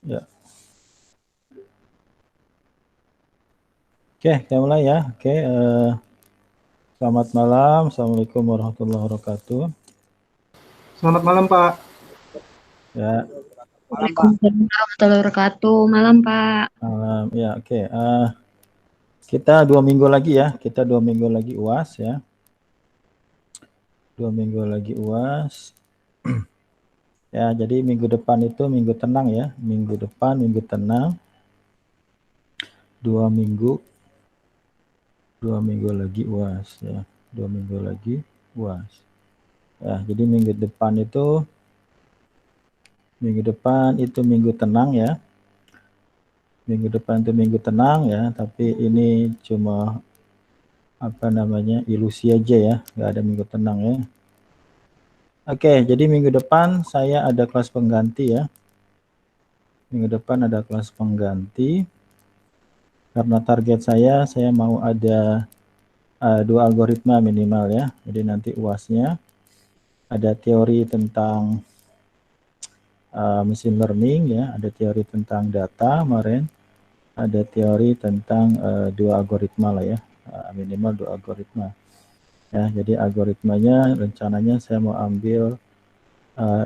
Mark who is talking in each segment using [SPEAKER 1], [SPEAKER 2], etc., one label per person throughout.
[SPEAKER 1] Ya. Oke, kita mulai ya. Oke, selamat malam. Assalamualaikum warahmatullahi wabarakatuh.
[SPEAKER 2] Selamat malam, Pak.
[SPEAKER 1] Ya,
[SPEAKER 3] Waalaikumsalam warahmatullahi wabarakatuh. Malam, Pak.
[SPEAKER 1] malam. Ya, oke. Kita 2 minggu lagi ya. Kita 2 minggu lagi UAS ya. 2 minggu lagi UAS. Ya, jadi minggu depan itu minggu tenang ya. Minggu depan minggu tenang. 2 minggu. 2 minggu lagi UAS ya. 2 minggu lagi UAS. Ya, jadi minggu depan itu minggu tenang ya. Minggu depan itu minggu tenang ya, tapi ini cuma ilusi aja ya, nggak ada minggu tenang ya. Oke, jadi minggu depan saya ada kelas pengganti ya. Minggu depan ada kelas pengganti. Karena target saya mau ada 2 algoritma minimal ya. Jadi nanti UAS-nya ada teori tentang machine learning ya, ada teori tentang data kemarin, ada teori tentang 2 algoritma lah ya, minimal 2 algoritma. Ya, jadi algoritmanya rencananya saya mau ambil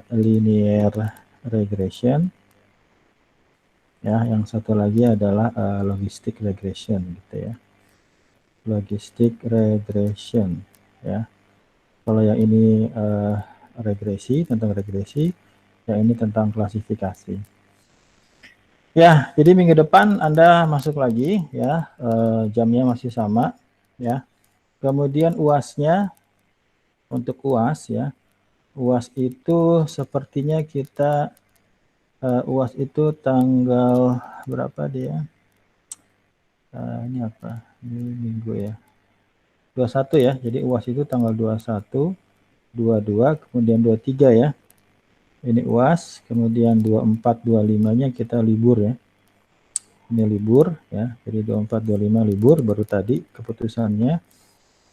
[SPEAKER 1] linear regression. Ya, yang satu lagi adalah logistic regression gitu ya. Logistic regression ya. Kalau yang ini regresi, tentang regresi, yang ini tentang klasifikasi. Ya, jadi minggu depan Anda masuk lagi ya, jamnya masih sama ya. Kemudian UAS-nya, untuk UAS ya, UAS itu sepertinya kita UAS itu tanggal berapa dia? Ini apa? Ini minggu ya. 21 ya. Jadi UAS itu tanggal 21, 22, kemudian 23 ya. Ini UAS, kemudian 24, 25-nya kita libur ya. Ini libur ya. Jadi 24, 25 libur baru tadi keputusannya.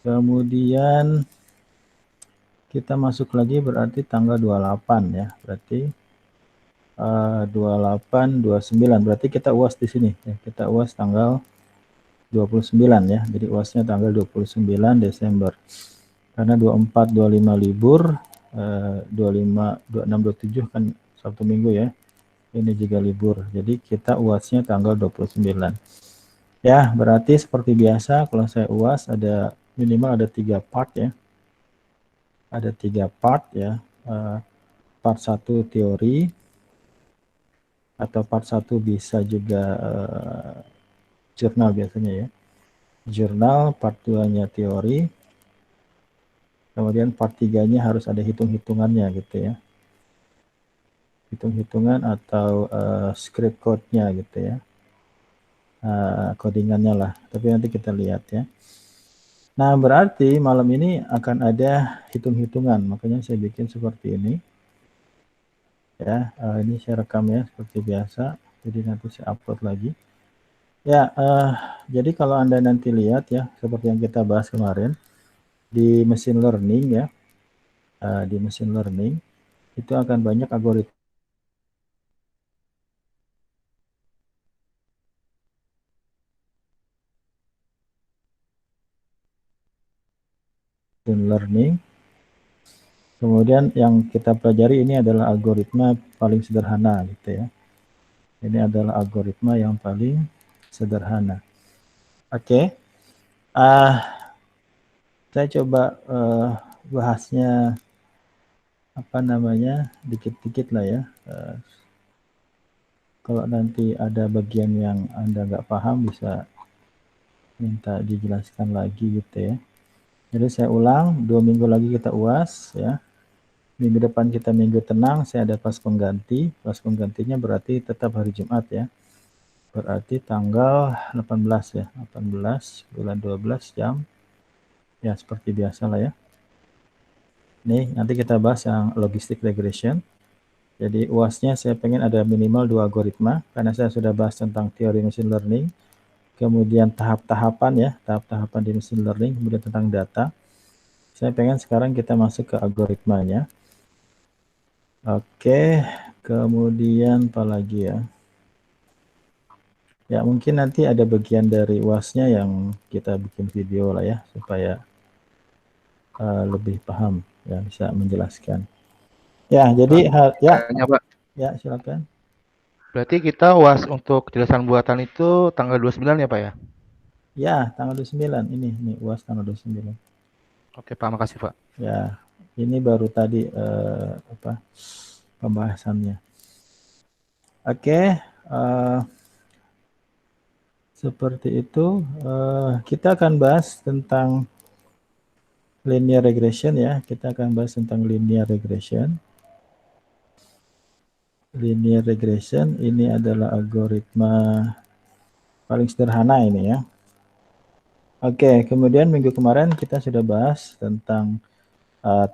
[SPEAKER 1] Kemudian kita masuk lagi berarti tanggal 28 ya. Berarti 28, 29. Berarti kita UAS di sini ya. Kita UAS tanggal 29 ya. Jadi UASnya tanggal 29 Desember. Karena 24, 25 libur, 25, 26, 27 kan Sabtu Minggu ya. Ini juga libur. Jadi kita UASnya tanggal 29. Ya, berarti seperti biasa kalau saya UAS ada minimal ada 3 part ya. Ada 3 part ya. Part 1 teori, atau part 1 bisa juga jurnal biasanya ya. Jurnal, part 2-nya teori, kemudian part 3-nya harus ada hitung-hitungannya gitu ya. Hitung-hitungan atau script code-nya gitu ya. Codingannya lah, tapi nanti kita lihat ya. Nah, berarti malam ini akan ada hitung-hitungan, makanya saya bikin seperti ini. Ya, ini saya rekam ya seperti biasa, jadi nanti saya upload lagi. Ya, jadi kalau Anda nanti lihat ya, seperti yang kita bahas kemarin, di machine learning ya, di machine learning, itu akan banyak algoritma learning. Kemudian yang kita pelajari ini adalah algoritma paling sederhana gitu ya. Ini adalah algoritma yang paling sederhana. Oke. Saya coba bahasnya dikit-dikit lah ya. Kalau nanti ada bagian yang Anda nggak paham bisa minta dijelaskan lagi gitu ya. Jadi saya ulang, 2 minggu lagi kita UAS ya. Minggu depan kita minggu tenang, saya ada kelas pengganti. Kelas penggantinya berarti tetap hari Jumat ya. Berarti tanggal 18 ya. 18 bulan 12 jam. Ya seperti biasa lah ya. Nih nanti kita bahas yang logistic regression. Jadi UAS-nya saya pengen ada minimal 2 algoritma. Karena saya sudah bahas tentang teori machine learning. Kemudian tahap-tahapan ya. Tahap-tahapan di machine learning. Kemudian tentang data. Saya pengen sekarang kita masuk ke algoritmanya. Oke, kemudian apa lagi ya? Ya, mungkin nanti ada bagian dari UAS-nya yang kita bikin video lah ya, supaya lebih paham, ya, bisa menjelaskan. Ya, jadi
[SPEAKER 4] Tanya, Pak.
[SPEAKER 1] Ya, silakan.
[SPEAKER 4] Berarti kita UAS untuk kejelasan buatan itu tanggal 29 ya, Pak ya?
[SPEAKER 1] Ya, tanggal 29 ini UAS tanggal 29.
[SPEAKER 4] Oke, Pak, makasih, Pak.
[SPEAKER 1] Ya, ini baru tadi pembahasannya. Oke, seperti itu. Kita akan bahas tentang linear regression ya. Kita akan bahas tentang linear regression. Linear regression ini adalah algoritma paling sederhana ini ya. Oke, kemudian minggu kemarin kita sudah bahas tentang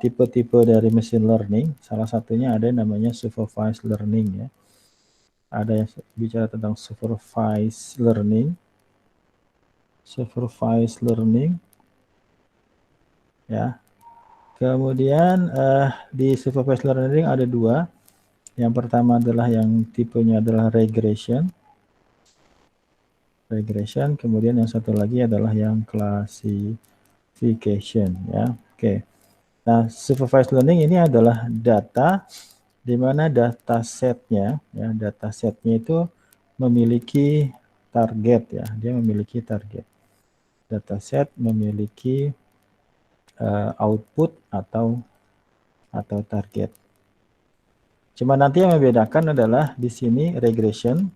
[SPEAKER 1] tipe-tipe dari machine learning. Salah satunya ada yang namanya supervised learning ya. Ada yang bicara tentang supervised learning. Supervised learning. Ya. Kemudian di supervised learning ada dua. Yang pertama adalah yang tipenya adalah regression. Regression. Kemudian yang satu lagi adalah yang classification ya. Oke. Nah, supervised learning ini adalah data di mana datasetnya ya, datasetnya itu memiliki target ya, dia memiliki target. Dataset memiliki output atau target. Cuma nanti yang membedakan adalah di sini regression,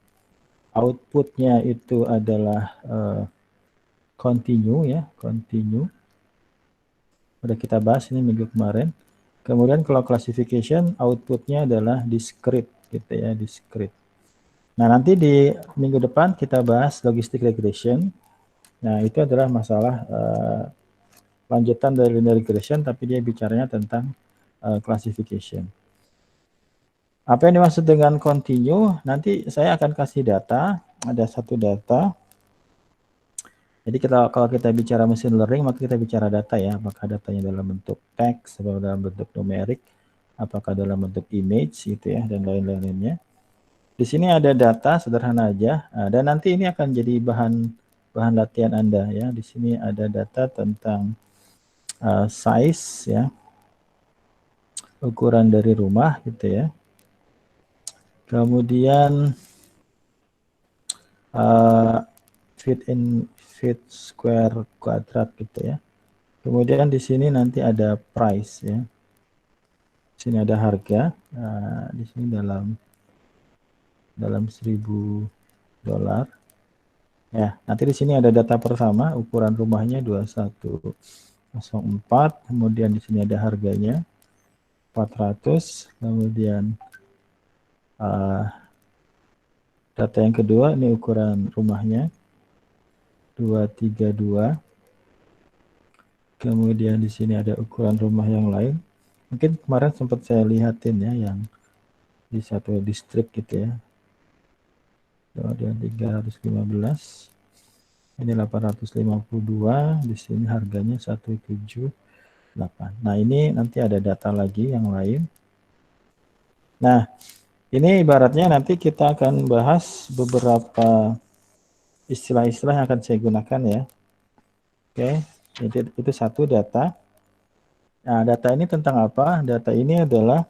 [SPEAKER 1] outputnya itu adalah continue ya, continue. Udah kita bahas ini minggu kemarin. Kemudian kalau classification, outputnya adalah discrete gitu ya, discrete. Nah, nanti di minggu depan kita bahas logistic regression. Nah, itu adalah masalah lanjutan dari linear regression, tapi dia bicaranya tentang classification. Apa yang dimaksud dengan continue? Nanti saya akan kasih data, ada satu data. Jadi kalau kita bicara machine learning, maka kita bicara data ya, apakah datanya dalam bentuk teks, atau dalam bentuk numerik, apakah dalam bentuk image gitu ya, dan lain-lainnya. Di sini ada data sederhana aja, dan nanti ini akan jadi bahan latihan Anda ya. Di sini ada data tentang size ya, ukuran dari rumah gitu ya. Kemudian feet square kuadrat gitu ya. Kemudian di sini nanti ada price ya. Di sini ada harga. Di sini dalam $1.000. Ya, nanti di sini ada data pertama, ukuran rumahnya 2104, kemudian di sini ada harganya 400, kemudian data yang kedua ini ukuran rumahnya 232. Kemudian di sini ada ukuran rumah yang lain. Mungkin kemarin sempat saya lihatin ya yang di satu distrik gitu ya. Kemudian 315. Ini 852, di sini harganya 178. Nah, ini nanti ada data lagi yang lain. Nah, ini ibaratnya nanti kita akan bahas beberapa istilah-istilah yang akan saya gunakan ya. Oke, itu satu data. Nah, data ini tentang apa? Data ini adalah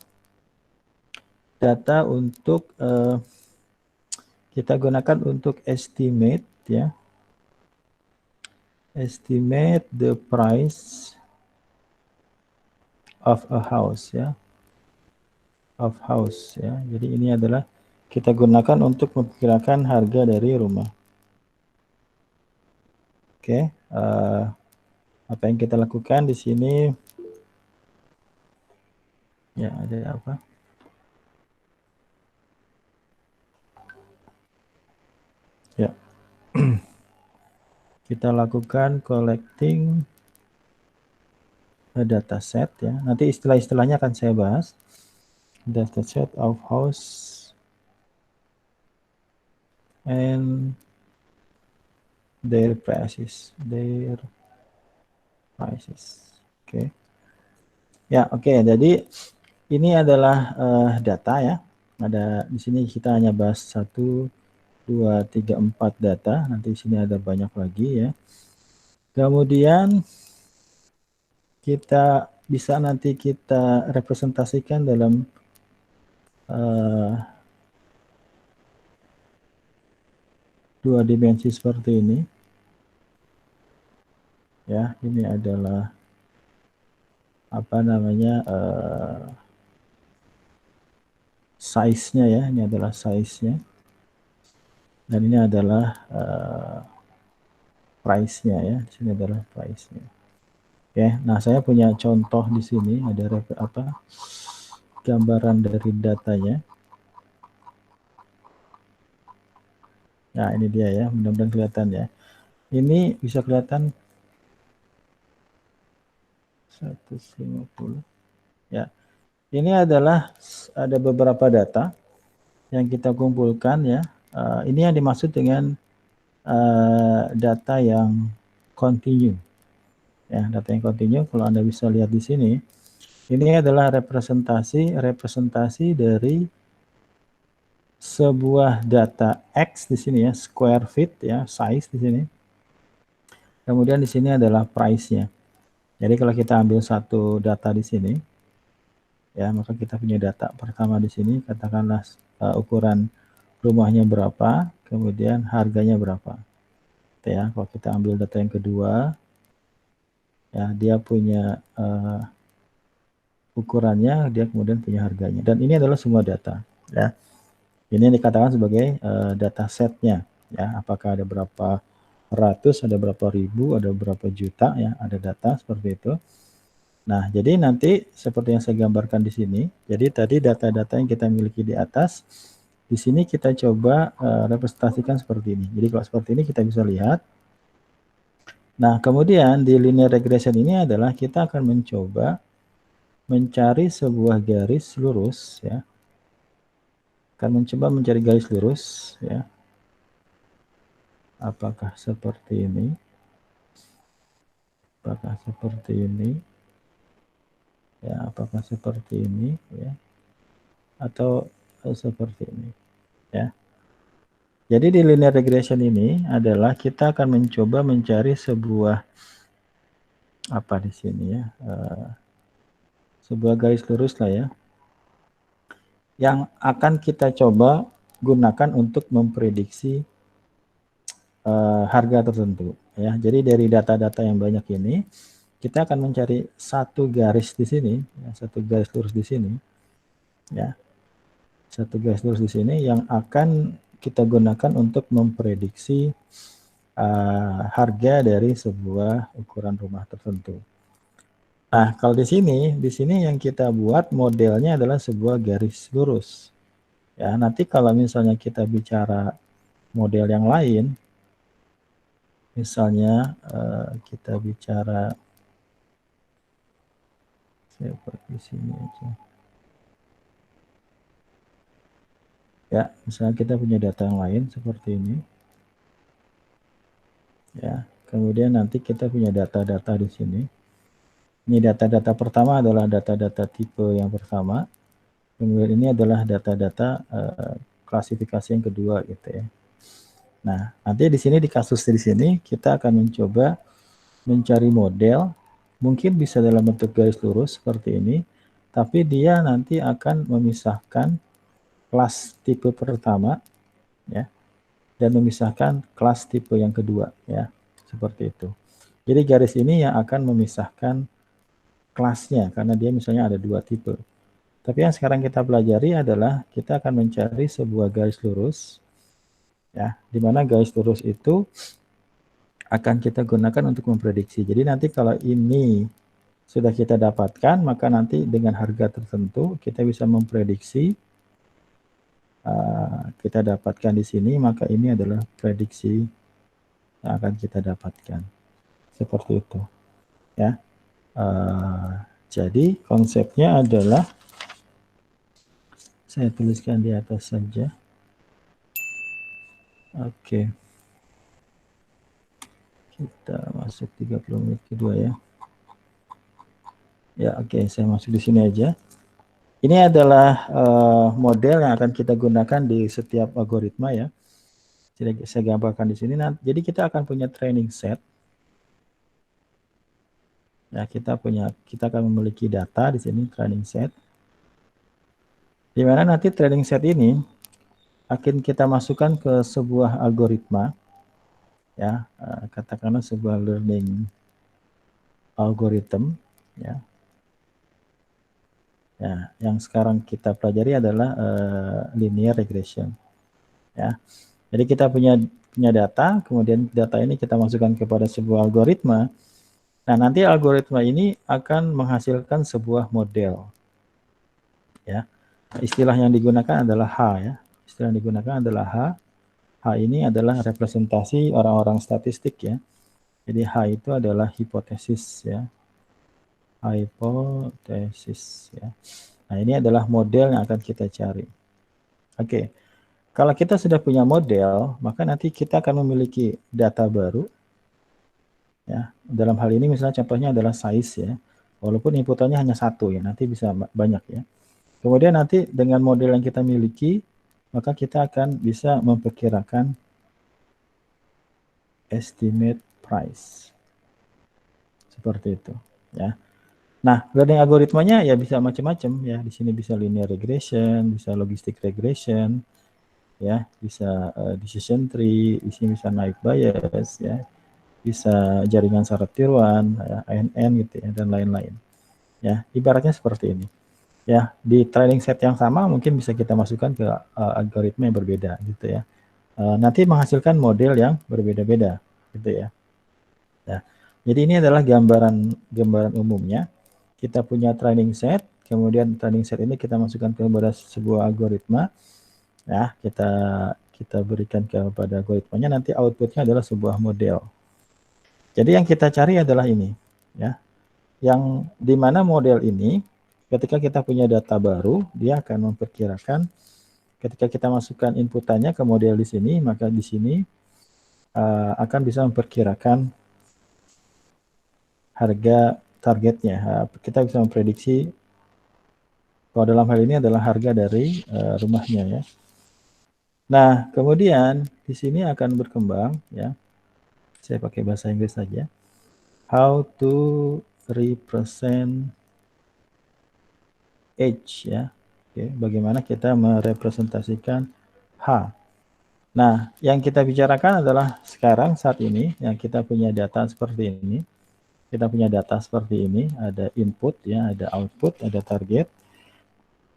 [SPEAKER 1] data untuk kita gunakan untuk estimate ya. Estimate the price of a house ya. Of house ya. Jadi ini adalah kita gunakan untuk memperkirakan harga dari rumah. Oke, apa yang kita lakukan di sini? Ya, ada apa? Ya. Kita lakukan collecting a dataset ya. Nanti istilah-istilahnya akan saya bahas. Dataset of house and their prices. Oke. Ya, oke. Jadi ini adalah data ya. Ada di sini kita hanya bahas satu 2, 3, 4 data. Nanti di sini ada banyak lagi ya. Kemudian kita bisa nanti kita representasikan dalam dua dimensi seperti ini. Ya, ini adalah apa namanya size-nya ya, ini adalah size-nya. Dan ini adalah price-nya ya, di sini adalah price-nya. Oke, nah saya punya contoh di sini ada gambaran dari datanya. Nah, ini dia ya, mudah-mudahan kelihatan ya. Ini bisa kelihatan 150. Ya. Ini adalah ada beberapa data yang kita kumpulkan ya. Ini yang dimaksud dengan data yang continue. Ya, data yang continue kalau Anda bisa lihat di sini, ini adalah representasi dari sebuah data X di sini ya, square feet ya, size di sini. Kemudian di sini adalah price-nya. Jadi kalau kita ambil satu data di sini, ya maka kita punya data pertama di sini, katakanlah ukuran rumahnya berapa, kemudian harganya berapa. Ya, kalau kita ambil data yang kedua, ya dia punya ukurannya, dia kemudian punya harganya. Dan ini adalah semua data. Ya, ini dikatakan sebagai data setnya. Ya, apakah ada berapa ratus, ada berapa ribu, ada berapa juta, ya ada data seperti itu. Nah, jadi nanti seperti yang saya gambarkan di sini, jadi tadi data-data yang kita miliki di atas, di sini kita coba representasikan seperti ini. Jadi kalau seperti ini kita bisa lihat. Nah, kemudian di linear regression ini adalah kita akan mencoba mencari sebuah garis lurus, ya. Akan mencoba mencari garis lurus, ya. Apakah seperti ini? Apakah seperti ini? Ya, apakah seperti ini ya, atau seperti ini ya. Jadi di linear regression ini adalah kita akan mencoba mencari sebuah apa di sini ya, sebuah garis lurus lah ya, yang akan kita coba gunakan untuk memprediksi harga tertentu ya. Jadi dari data-data yang banyak ini kita akan mencari satu garis di sini, ya, satu garis lurus di sini, ya, satu garis lurus di sini yang akan kita gunakan untuk memprediksi harga dari sebuah ukuran rumah tertentu. Nah, kalau di sini yang kita buat modelnya adalah sebuah garis lurus. Ya, nanti kalau misalnya kita bicara model yang lain, misalnya kita bicara seperti sini aja. Ya, misalnya kita punya data yang lain seperti ini. Ya, kemudian nanti kita punya data-data di sini. Ini data-data pertama adalah data-data tipe yang pertama. Kemudian ini adalah data-data klasifikasi yang kedua gitu ya. Nah, nanti di sini di kasus di sini kita akan mencoba mencari model, mungkin bisa dalam bentuk garis lurus seperti ini, tapi dia nanti akan memisahkan kelas tipe pertama ya, dan memisahkan kelas tipe yang kedua ya, seperti itu. Jadi garis ini yang akan memisahkan kelasnya karena dia misalnya ada dua tipe. Tapi yang sekarang kita pelajari adalah kita akan mencari sebuah garis lurus ya, di mana garis lurus itu akan kita gunakan untuk memprediksi. Jadi nanti kalau ini sudah kita dapatkan, maka nanti dengan harga tertentu kita bisa memprediksi kita dapatkan di sini, maka ini adalah prediksi yang akan kita dapatkan. Seperti itu. Ya. Jadi konsepnya adalah, saya tuliskan di atas saja. Oke. Kita masuk 30 menit kedua ya. Ya, oke, saya masuk di sini aja. Ini adalah model yang akan kita gunakan di setiap algoritma ya. Saya gambarkan di sini. Nah, jadi kita akan punya training set. Ya, kita akan memiliki data di sini training set. Di mana nanti training set ini akan kita masukkan ke sebuah algoritma, ya, katakanlah sebuah learning algorithm, ya. Ya, yang sekarang kita pelajari adalah linear regression, ya. Jadi kita punya data, kemudian data ini kita masukkan kepada sebuah algoritma. Nah, nanti algoritma ini akan menghasilkan sebuah model, ya. Istilah yang digunakan adalah H, ya. Istilah yang digunakan adalah H. H ini adalah representasi orang-orang statistik, ya. Jadi H itu adalah hipotesis, ya. Hipotesis, ya. Nah, ini adalah model yang akan kita cari. Oke. Kalau kita sudah punya model, maka nanti kita akan memiliki data baru. Ya, dalam hal ini misalnya contohnya adalah size, ya. Walaupun inputannya hanya satu, ya, nanti bisa banyak, ya. Kemudian nanti dengan model yang kita miliki, maka kita akan bisa memperkirakan estimate price. Seperti itu, ya. Nah, learning algoritmanya ya bisa macam-macam, ya. Di sini bisa linear regression, bisa logistic regression, ya, bisa decision tree, di sini bisa naive Bayes, ya. Bisa jaringan syarat tiruan, ya, ANN gitu, ya, dan lain-lain. Ya, ibaratnya seperti ini. Ya, di training set yang sama mungkin bisa kita masukkan ke algoritma yang berbeda gitu, ya. Nanti menghasilkan model yang berbeda-beda gitu, ya. Nah, jadi ini adalah gambaran umumnya. Kita punya training set, kemudian training set ini kita masukkan kepada sebuah algoritma. Ya, kita berikan kepada algoritmanya, nanti outputnya adalah sebuah model. Jadi yang kita cari adalah ini, ya. Yang dimana model ini, ketika kita punya data baru, dia akan memperkirakan ketika kita masukkan inputannya ke model di sini, maka di sini akan bisa memperkirakan harga targetnya. Kita bisa memprediksi kalau dalam hal ini adalah harga dari rumahnya, ya. Nah, kemudian di sini akan berkembang, ya. Saya pakai bahasa Inggris saja. How to represent H, ya. Oke, bagaimana kita merepresentasikan H. Nah, yang kita bicarakan adalah sekarang saat ini yang kita punya data seperti ini. Kita punya data seperti ini, ada input, ya, ada output, ada target.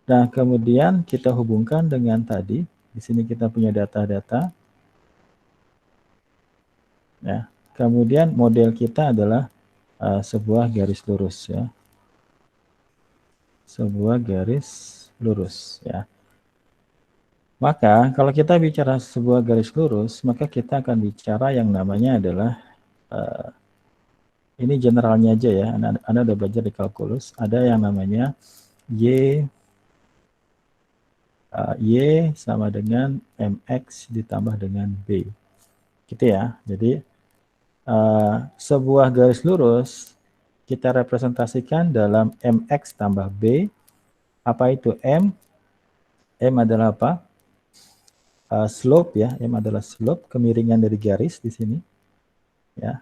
[SPEAKER 1] Nah, kemudian kita hubungkan dengan tadi, di sini kita punya data-data. Ya, kemudian model kita adalah sebuah garis lurus, ya. Sebuah garis lurus, ya. Maka kalau kita bicara sebuah garis lurus, maka kita akan bicara yang namanya adalah ini generalnya aja, ya. Anda udah belajar di kalkulus, ada yang namanya Y sama dengan MX ditambah dengan B. Gitu, ya. Jadi sebuah garis lurus kita representasikan dalam MX tambah B. Apa itu M? M adalah apa? Slope, ya. M adalah slope, kemiringan dari garis di sini. Ya,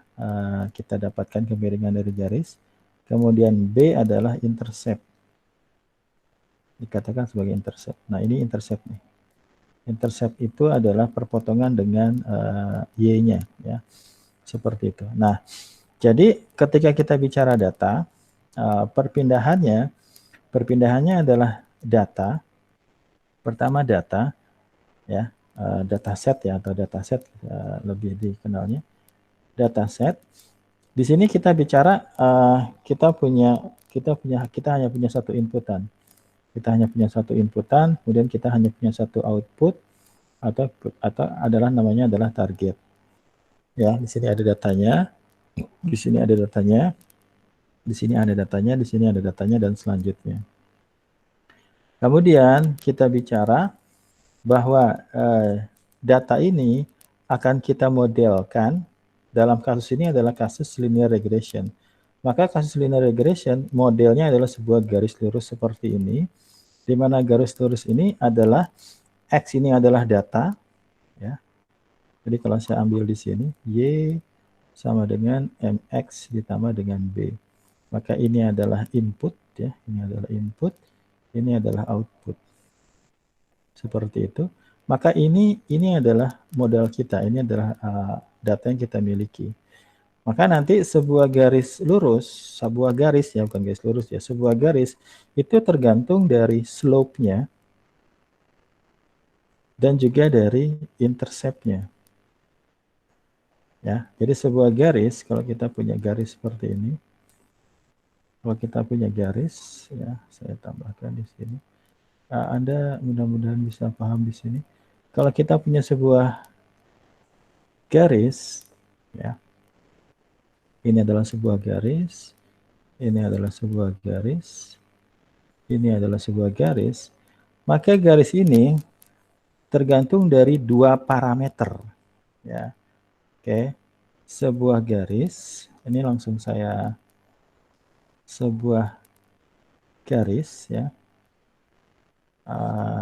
[SPEAKER 1] kita dapatkan kemiringan dari garis. Kemudian B adalah intercept. Dikatakan sebagai intercept. Nah, ini intercept nih. Intercept itu adalah perpotongan dengan Y-nya, ya. Seperti itu. Nah, jadi ketika kita bicara data, perpindahannya adalah data. Pertama data, ya, dataset, ya, atau dataset lebih dikenalnya. Dataset. Di sini kita bicara kita hanya punya satu inputan. Kita hanya punya satu inputan, kemudian kita hanya punya satu output atau adalah namanya adalah target. Ya, di sini ada datanya. Di sini ada datanya. Di sini ada datanya, di sini ada datanya, dan selanjutnya. Kemudian kita bicara bahwa data ini akan kita modelkan. Dalam kasus ini adalah kasus linear regression. Maka kasus linear regression modelnya adalah sebuah garis lurus seperti ini, di mana garis lurus ini adalah X ini adalah data, ya. Jadi kalau saya ambil di sini, Y sama dengan MX ditambah dengan B. Maka ini adalah input, ya. Ini adalah input, ini adalah output. Seperti itu. Maka ini adalah model kita, ini adalah data yang kita miliki. Maka nanti sebuah garis lurus, sebuah garis ya, bukan garis lurus ya, sebuah garis itu tergantung dari slope-nya dan juga dari intercept-nya. Ya, jadi sebuah garis, kalau kita punya garis seperti ini, kalau kita punya garis, ya, saya tambahkan di sini. Anda mudah-mudahan bisa paham di sini. Kalau kita punya sebuah garis, ya, ini adalah sebuah garis, ini adalah sebuah garis, ini adalah sebuah garis, maka garis ini tergantung dari dua parameter. Ya, oke, sebuah garis, ini langsung saya sebuah garis, ya,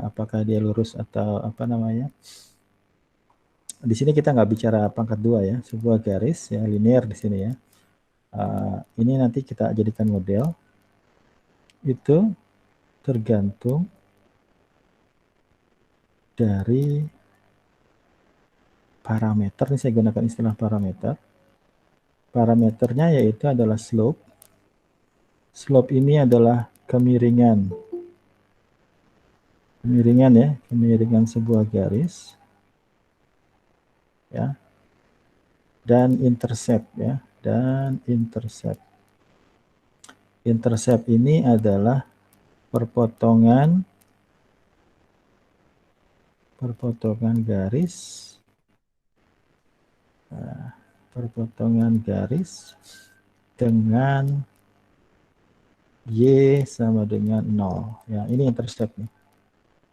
[SPEAKER 1] apakah dia lurus atau apa namanya? Di sini kita nggak bicara pangkat 2 ya, sebuah garis ya linear di sini ya. Ini nanti kita jadikan model. Itu tergantung dari parameter, ini saya gunakan istilah parameter. Parameternya yaitu adalah slope. Slope ini adalah kemiringan. Kemiringan ya, kemiringan sebuah garis. Ya. Dan intercept ya, dan intercept. Intercept ini adalah perpotongan garis, perpotongan garis dengan Y sama dengan 0. Ya, ini intercept nih.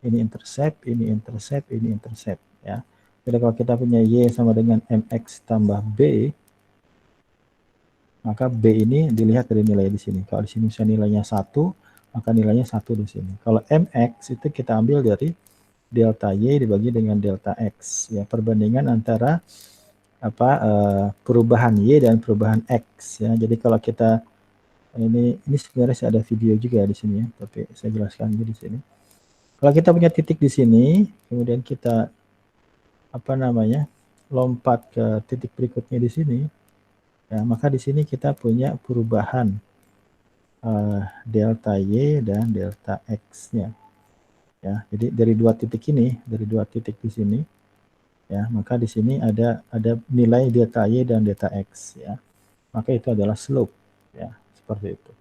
[SPEAKER 1] Ini intercept, ini intercept, ini intercept ya. Jadi kalau kita punya Y sama dengan MX tambah B, maka B ini dilihat dari nilai di sini. Kalau di sini misalnya nilainya 1, maka nilainya 1 di sini. Kalau MX itu kita ambil dari delta Y dibagi dengan delta X. Ya, perbandingan antara perubahan Y dan perubahan X. Ya, jadi kalau kita ini sebenarnya ada video juga di sini ya, tapi saya jelaskan di sini. Kalau kita punya titik di sini, kemudian kita lompat ke titik berikutnya di sini, ya, maka di sini kita punya perubahan delta Y dan delta X-nya. Ya, jadi dari dua titik ini, dari dua titik di sini, ya, maka di sini ada nilai delta Y dan delta X, ya. Maka itu adalah slope, ya, seperti itu.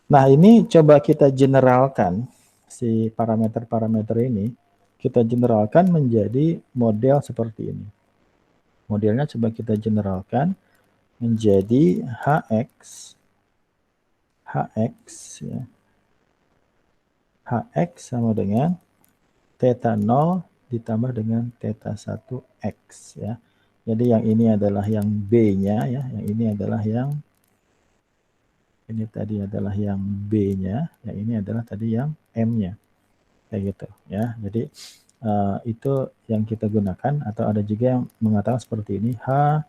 [SPEAKER 1] Nah, ini coba kita generalkan si parameter-parameter ini, kita generalkan menjadi model seperti ini. Modelnya coba kita generalkan menjadi HX ya. HX sama dengan theta 0 ditambah dengan theta 1X ya. Jadi yang ini adalah yang B-nya ya, yang ini adalah yang ini tadi adalah yang B-nya, yang ini adalah tadi yang M-nya. Kayak gitu ya. Jadi itu yang kita gunakan, atau ada juga yang mengatakan seperti ini, H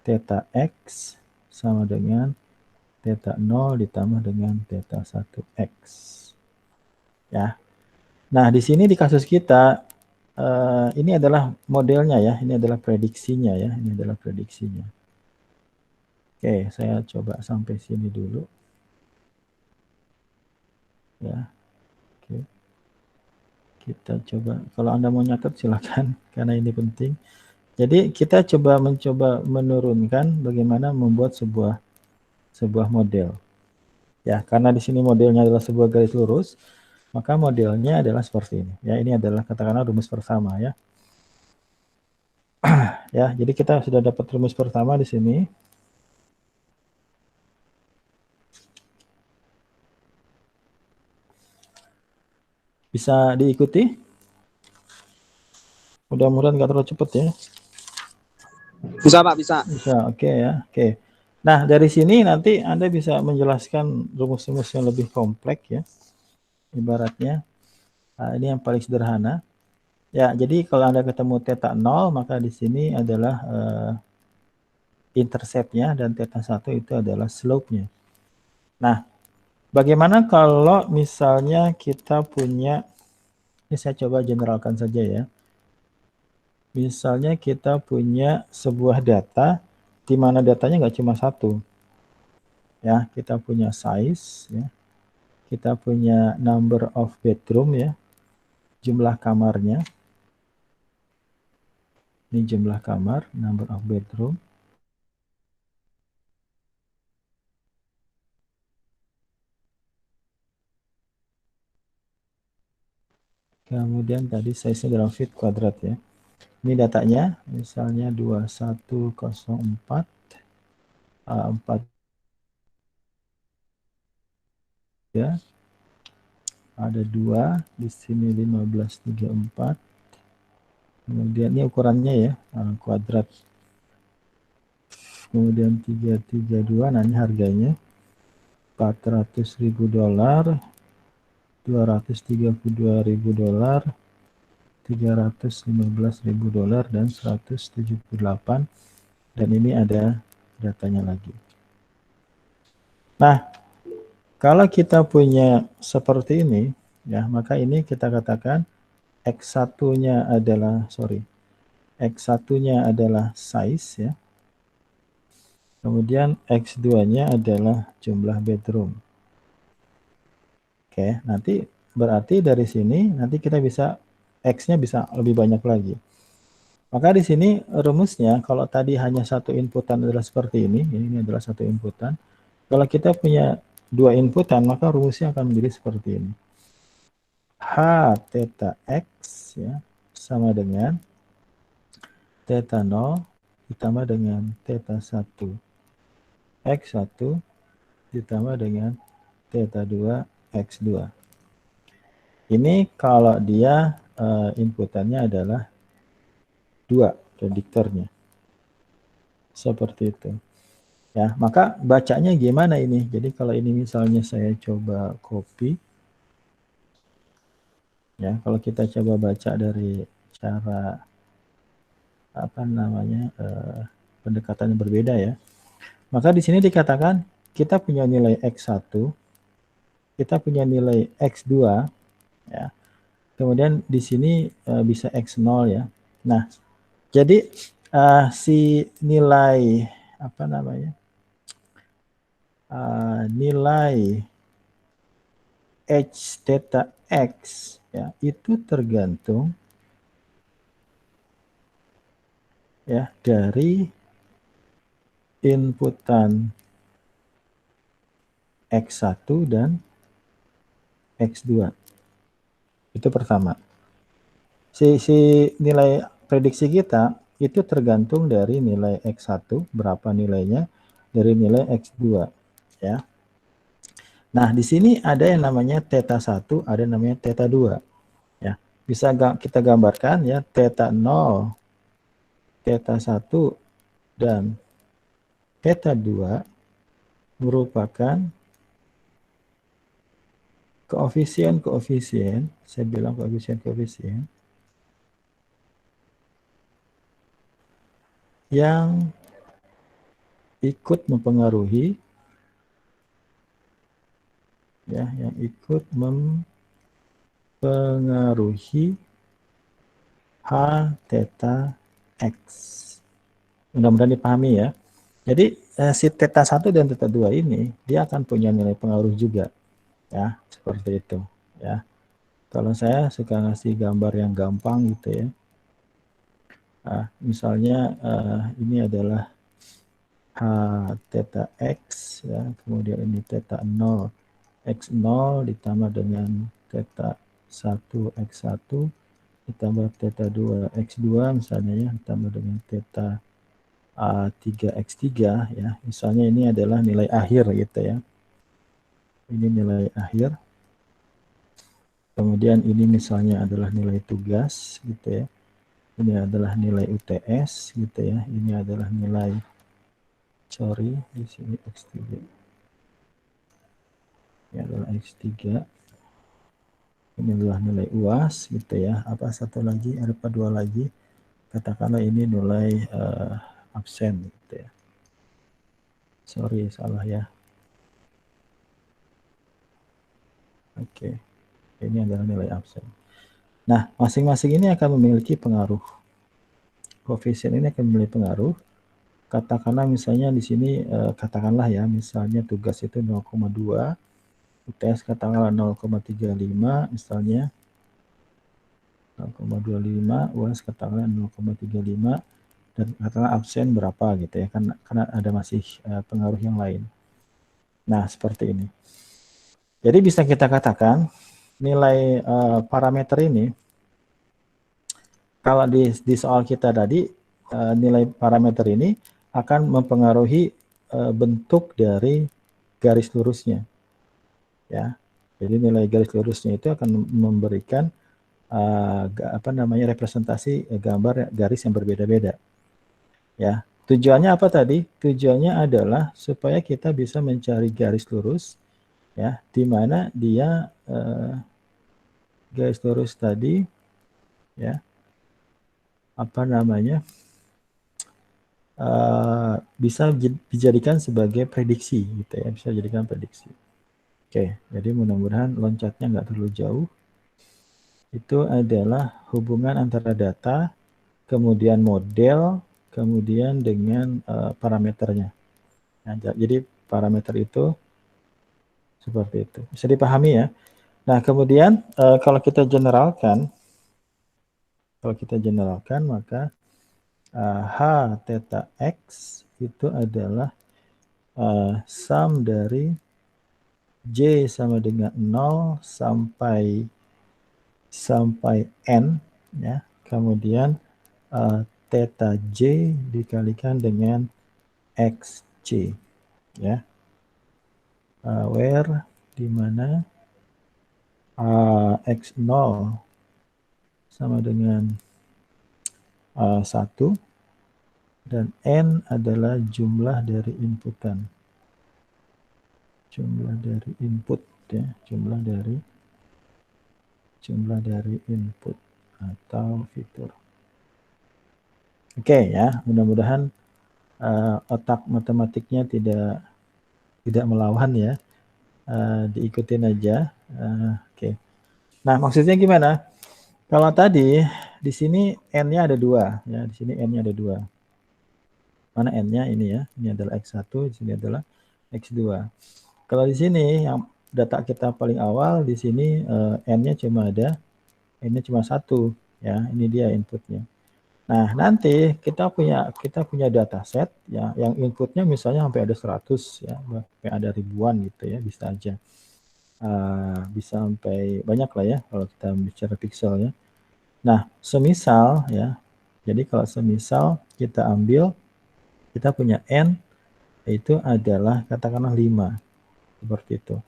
[SPEAKER 1] theta X sama dengan theta 0 ditambah dengan theta 1X. Ya. Nah, di sini di kasus kita ini adalah modelnya ya, ini adalah prediksinya ya, ini adalah prediksinya. Oke, saya coba sampai sini dulu. Ya. Oke. Kita coba, kalau Anda mau nyatet silakan karena ini penting. Jadi kita mencoba menurunkan bagaimana membuat sebuah model. Ya, karena di sini modelnya adalah sebuah garis lurus, maka modelnya adalah seperti ini. Ya, ini adalah katakanlah rumus pertama ya. Ya, jadi kita sudah dapat rumus pertama di sini. Bisa diikuti? Mudah-mudahan nggak terlalu cepat ya.
[SPEAKER 5] Bisa Pak, bisa.
[SPEAKER 1] Bisa, oke ya, oke. Nah, dari sini nanti Anda bisa menjelaskan rumus-rumus yang lebih kompleks ya. Ibaratnya, ini yang paling sederhana. Ya, jadi kalau Anda ketemu theta 0, maka di sini adalah intercept-nya dan theta 1 itu adalah slope-nya. Nah, bagaimana kalau misalnya kita punya, ini saya coba generalkan saja ya. Misalnya kita punya sebuah data, di mana datanya nggak cuma satu. Ya, kita punya size, ya. Kita punya number of bedroom ya, jumlah kamarnya. Ini jumlah kamar, number of bedroom. Kemudian tadi size-nya dalam feet kuadrat ya. Ini datanya, misalnya 2104, 4 ya. Ada 2, di sini 1534. Kemudian ini ukurannya ya, kuadrat. Kemudian 332, nah ini harganya $400.000, $232.000, $315.000, dan 178. Dan ini ada datanya lagi. Nah, kalau kita punya seperti ini, ya, maka ini kita katakan X1-nya adalah, X1-nya adalah size ya. Kemudian X2-nya adalah jumlah bedroom. Oke, nanti berarti dari sini nanti kita bisa X-nya bisa lebih banyak lagi. Maka di sini rumusnya kalau tadi hanya satu inputan adalah seperti ini adalah satu inputan. Kalau kita punya dua inputan, maka rumusnya akan menjadi seperti ini. H theta X ya, sama dengan theta 0 ditambah dengan theta 1 X1 ditambah dengan theta 2 X2. Ini kalau dia inputannya adalah 2 prediktornya. Seperti itu. Ya, maka bacanya gimana ini? Jadi kalau ini misalnya saya coba copy, ya, kalau kita coba baca dari cara apa namanya pendekatan yang berbeda ya, maka di sini dikatakan kita punya nilai X1, kita punya nilai X2, ya, kemudian di sini bisa X0 ya. Nah, jadi si nilai apa namanya nilai H theta X ya itu tergantung ya dari inputan X1 dan X2. Itu pertama. Si nilai prediksi kita itu tergantung dari nilai X1 berapa nilainya dari nilai X2 ya. Nah, di sini ada yang namanya theta 1, ada yang namanya theta 2 ya. Bisa kita gambarkan ya, theta 0, theta 1 dan theta 2 merupakan koefisien, saya bilang koefisien yang ikut mempengaruhi ya, yang ikut mempengaruhi H theta X. Mudah-mudahan dipahami ya. Jadi si theta 1 dan theta 2 ini dia akan punya nilai pengaruh juga. Ya, seperti itu ya. Kalau saya suka ngasih gambar yang gampang gitu ya. Misalnya ini adalah H theta X ya, kemudian ini theta 0 X0 ditambah dengan theta 1 X1 ditambah theta 2 X2 misalnya ya, ditambah dengan theta 3 X3 ya. Misalnya ini adalah nilai akhir gitu ya. Ini nilai akhir. Kemudian ini misalnya adalah nilai tugas gitu ya. Ini adalah nilai UTS gitu ya. Ini adalah nilai di sini X3. Ini adalah X3. Ini adalah nilai UAS gitu ya. Apa satu lagi, ada apa dua lagi? Katakanlah ini nilai absen gitu ya. Sorry, salah ya. Oke, ini adalah nilai absen. Nah, masing-masing ini akan memiliki pengaruh. Koefisien ini akan memiliki pengaruh. Katakanlah misalnya di sini, katakanlah ya, misalnya tugas itu 0,2, UTS katakanlah 0,35 misalnya. 0,25, UAS katakanlah 0,35, dan katakanlah absen berapa gitu ya, karena ada masih pengaruh yang lain. Nah, seperti ini. Jadi bisa kita katakan nilai parameter ini, kalau di soal kita tadi, nilai parameter ini akan mempengaruhi bentuk dari garis lurusnya. Ya, jadi nilai garis lurusnya itu akan memberikan representasi gambar garis yang berbeda-beda. Ya, tujuannya apa tadi? Tujuannya adalah supaya kita bisa mencari garis lurus, ya, di mana dia garis lurus tadi, ya, bisa dijadikan sebagai prediksi, gitu ya, bisa dijadikan prediksi. Oke, jadi mudah-mudahan loncatnya nggak terlalu jauh. Itu adalah hubungan antara data, kemudian model, kemudian dengan parameternya. Nah, jadi parameter itu seperti itu. Bisa dipahami ya. Nah, kemudian kalau kita generalkan, maka H theta X itu adalah sum dari J sama dengan 0 sampai N, ya. Kemudian theta J dikalikan dengan XJ, ya. Where di mana X0 sama dengan 1 dan N adalah jumlah dari inputan. Jumlah dari input, ya, jumlah dari input atau fitur. Oke, ya, mudah-mudahan otak matematiknya tidak melawan ya. Diikutin aja. Oke. Nah, maksudnya gimana? Kalau tadi di sini N-nya ada 2, ya, di sini N-nya ada 2. Mana N-nya ini ya? Ini adalah X1, di sini adalah X2. Kalau di sini yang data kita paling awal di sini N-nya cuma 1 ya. Ini dia inputnya. Nah, nanti kita punya data set ya yang inputnya misalnya sampai ada 100 ya, sampai ada ribuan gitu ya, bisa aja. Bisa sampai banyak lah ya kalau kita bicara pixel ya. Nah, semisal ya. Jadi kalau semisal kita punya N itu adalah katakanlah 5. Seperti itu.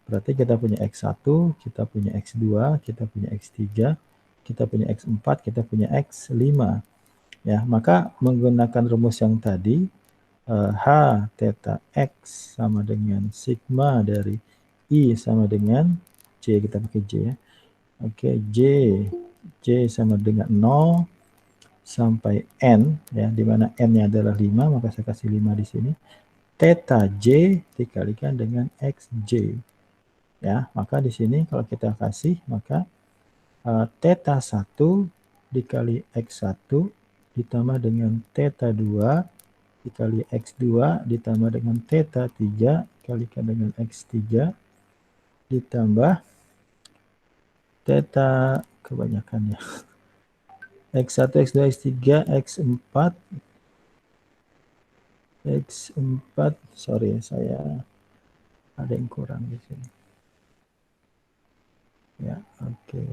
[SPEAKER 1] Berarti kita punya X1, kita punya X2, kita punya X3, kita punya X4, kita punya X5. Ya, maka menggunakan rumus yang tadi, H theta X sama dengan sigma dari I sama dengan J, kita pakai J ya. Oke, J sama dengan 0 sampai N, ya, di mana N-nya adalah 5, maka saya kasih 5 di sini. Theta J dikalikan dengan XJ. Ya, maka di sini kalau kita kasih, maka theta 1 dikali X1 ditambah dengan theta 2 dikali X2 ditambah dengan theta 3 dikalikan dengan X3 ditambah theta kebanyakan ya. X1, X2, X3, X4, sorry saya ada yang kurang di sini. Ya, oke.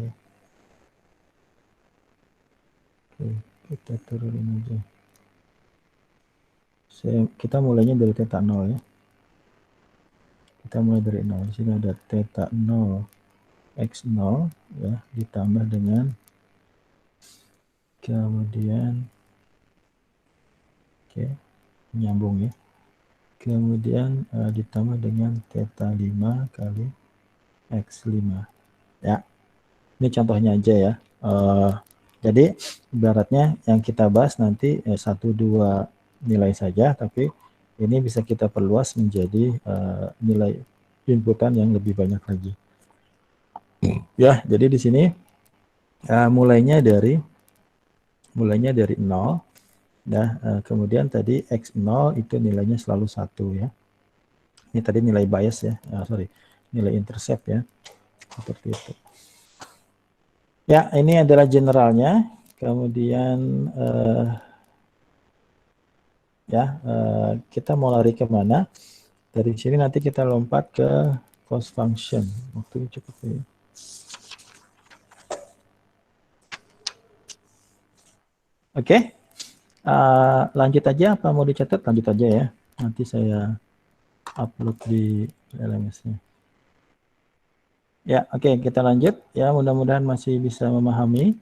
[SPEAKER 1] Oke, kita turunin aja. Kita mulainya dari theta 0 ya. Kita mulai dari 0. Di sini ada theta 0 X0 ya, ditambah dengan kemudian oke, nyambung ya. Kemudian ditambah dengan theta 5 kali X5. Ya. Ini contohnya aja ya. Jadi ibaratnya yang kita bahas nanti 1-2 nilai saja, tapi ini bisa kita perluas menjadi nilai inputan yang lebih banyak lagi. Ya, jadi di sini mulainya dari 0. Nah, kemudian tadi X0 itu nilainya selalu 1 ya. Ini tadi nilai bias ya, nilai intercept ya, seperti itu. Ya, ini adalah generalnya. Kemudian kita mau lari kemana? Dari sini nanti kita lompat ke cost function. Waktu cukup ya. Oke, lanjut aja apa mau dicatat? Lanjut aja ya. Nanti saya upload di LMS-nya. Ya, oke, kita lanjut. Ya, mudah-mudahan masih bisa memahami.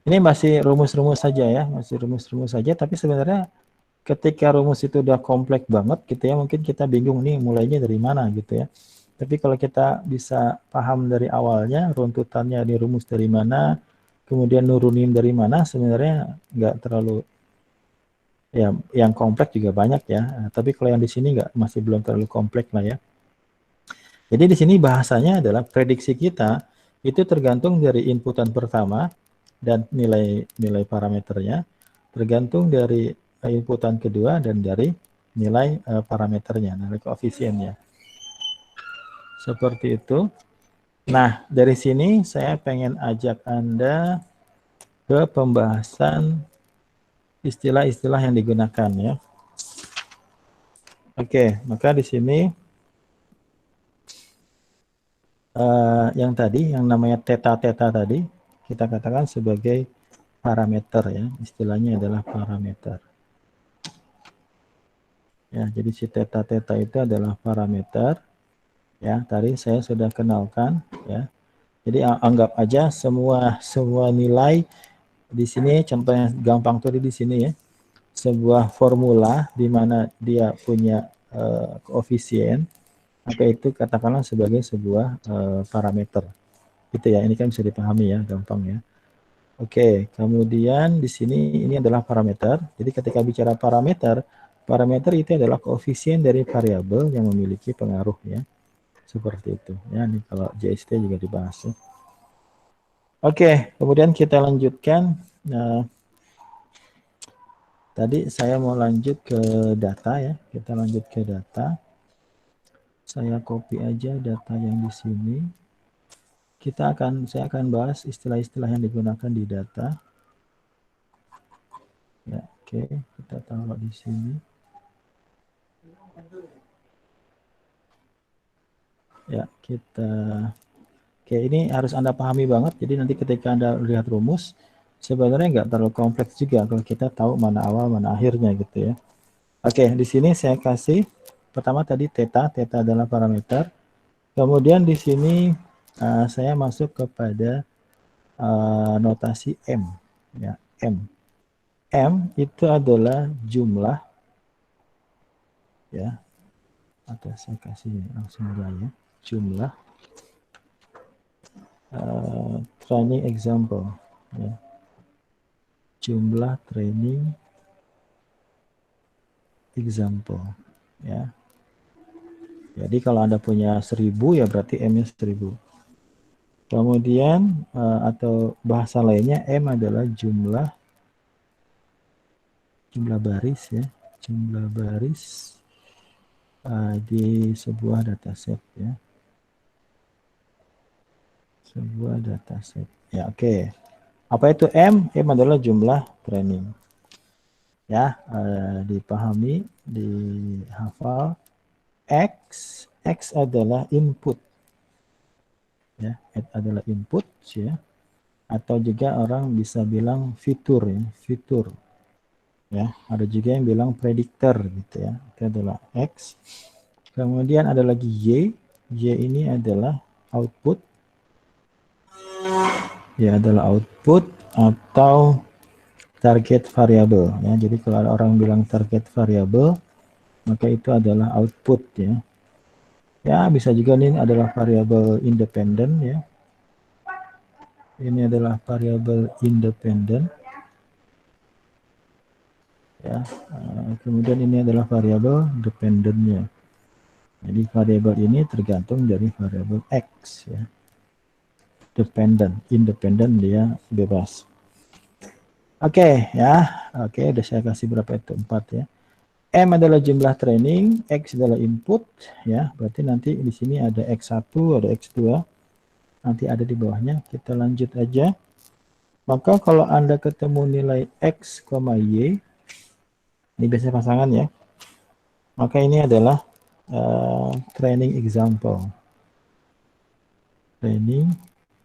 [SPEAKER 1] Ini masih rumus-rumus saja ya, masih rumus-rumus saja. Tapi sebenarnya ketika rumus itu udah kompleks banget gitu ya, mungkin kita bingung nih mulainya dari mana gitu ya. Tapi kalau kita bisa paham dari awalnya, runtutannya di rumus dari mana, kemudian nurunin dari mana, sebenarnya nggak terlalu, ya yang kompleks juga banyak ya. Tapi kalau yang di sini masih belum terlalu kompleks lah ya. Jadi di sini bahasanya adalah prediksi kita itu tergantung dari inputan pertama dan nilai parameternya, tergantung dari inputan kedua dan dari nilai parameternya, nilai koefisiennya. Seperti itu. Nah, dari sini saya pengen ajak Anda ke pembahasan istilah-istilah yang digunakan ya. Oke, maka di sini yang tadi, yang namanya theta tadi, kita katakan sebagai parameter ya, istilahnya adalah parameter. Ya, jadi si theta itu adalah parameter. Ya, tadi saya sudah kenalkan ya. Jadi anggap aja semua nilai di sini, contoh yang gampang tuh di sini ya. Sebuah formula di mana dia punya koefisien, maka itu katakanlah sebagai sebuah parameter. Gitu ya, ini kan bisa dipahami ya, gampang ya. Oke, kemudian di sini ini adalah parameter. Jadi ketika bicara parameter itu adalah koefisien dari variabel yang memiliki pengaruh ya. Seperti itu. Ya, ini kalau JST juga dibahas ya. Oke, kemudian kita lanjutkan. Nah, tadi saya mau lanjut ke data ya. Kita lanjut ke data. Saya copy aja data yang di sini. Saya akan bahas istilah-istilah yang digunakan di data. Ya, oke, kita taruh di sini. Ya, oke, ini harus Anda pahami banget. Jadi nanti ketika Anda lihat rumus, sebenarnya nggak terlalu kompleks juga kalau kita tahu mana awal, mana akhirnya gitu ya. Oke, di sini saya kasih pertama tadi theta adalah parameter. Kemudian di sini saya masuk kepada notasi M. Ya, M. M itu adalah jumlah. Ya, atau saya kasih langsung aja ya. Jumlah training example. Ya. Jumlah training example ya. Jadi kalau Anda punya 1000 ya berarti M-nya 1000. Kemudian atau bahasa lainnya M adalah jumlah baris ya, jumlah baris di sebuah dataset ya. Sebuah dataset. Ya, oke. Apa itu M? M adalah jumlah training. Ya, dipahami, dihafal. X adalah input. Ya, X adalah input ya. Atau juga orang bisa bilang fitur ya, fitur. Ya, ada juga yang bilang predictor gitu ya. Itu adalah X. Kemudian ada lagi Y. Y ini adalah output. Ya, adalah output atau target variable ya. Jadi kalau ada orang bilang target variable, maka itu adalah output ya. Ya, bisa juga ini adalah variabel independen ya. ini adalah variabel independen. Ya, kemudian ini adalah variabel dependennya. Jadi variabel ini tergantung dari variabel X ya. Dependent, independen dia bebas. Oke ya, oke udah saya kasih berapa itu 4 ya. M adalah jumlah training, X adalah input ya. Berarti nanti di sini ada X1, ada X2. Nanti ada di bawahnya. Kita lanjut aja. Maka kalau Anda ketemu nilai X, Y, ini biasanya pasangan ya. Maka ini adalah training example. Training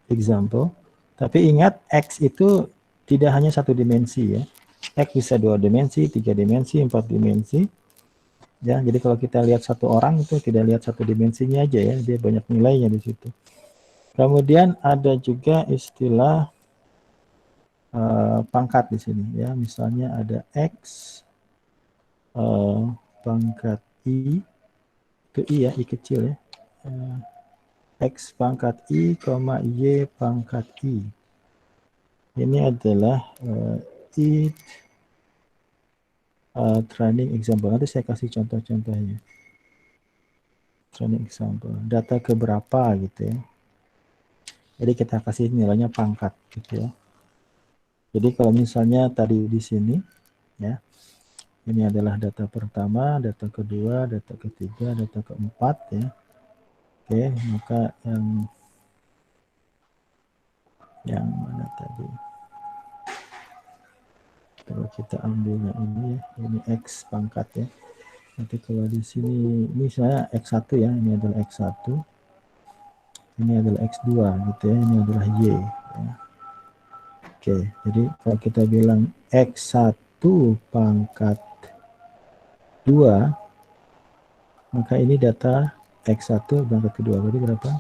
[SPEAKER 1] example. Tapi ingat X itu tidak hanya satu dimensi ya. X bisa 2 dimensi, 3 dimensi, 4 dimensi. Ya, jadi kalau kita lihat satu orang itu tidak lihat satu dimensinya aja ya, dia banyak nilainya di situ. Kemudian ada juga istilah pangkat di sini ya. Misalnya ada X pangkat I, itu I ya, I kecil ya. X pangkat I, Y pangkat I. Ini adalah I training example. Nanti saya kasih contoh-contohnya. Training example. Data keberapa gitu ya. Jadi kita kasih nilainya pangkat gitu ya. Jadi kalau misalnya tadi di sini ya. Ini adalah data pertama, data kedua, data ketiga, data keempat ya. Oke, maka yang mana tadi? Kalau kita ambilnya ini ya, ini X pangkat ya. Nanti kalau di sini, ini saya X1 ya, ini adalah X1. Ini adalah X2 gitu ya, ini adalah Y. Ya. Oke, jadi kalau kita bilang X1 pangkat 2, maka ini data X1 pangkat kedua. Berarti berapa?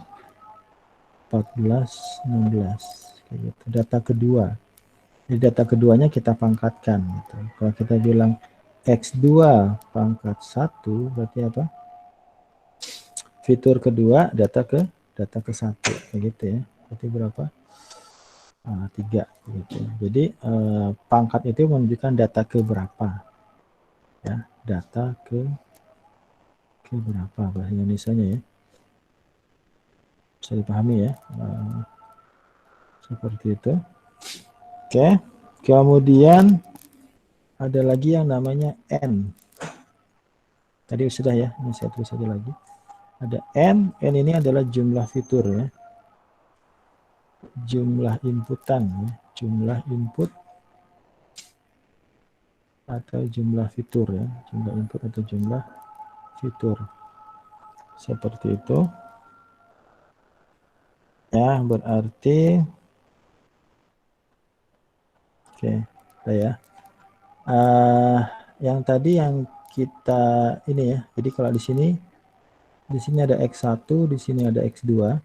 [SPEAKER 1] 14, 16. Kayak gitu. Data kedua. Jadi data keduanya kita pangkatkan. Gitu. Kalau kita bilang X2 pangkat 1, berarti apa? Fitur kedua data ke 1. Kayak gitu ya. Berarti berapa? 3. Gitu. Jadi pangkat itu menunjukkan data ke berapa. Ya, data ke berapa bahasa Indonesianya ya. Bisa dipahami ya. Seperti itu. Oke. Kemudian ada lagi yang namanya N. Tadi sudah ya, ini saya tulis saja lagi. Ada N ini adalah jumlah fitur ya. Jumlah inputan ya. Jumlah input atau jumlah fitur ya. Jumlah input atau jumlah fitur. Seperti itu. Ya, berarti oke, ya. Yang tadi yang kita ini ya. Jadi kalau di sini ada X1, di sini ada X2.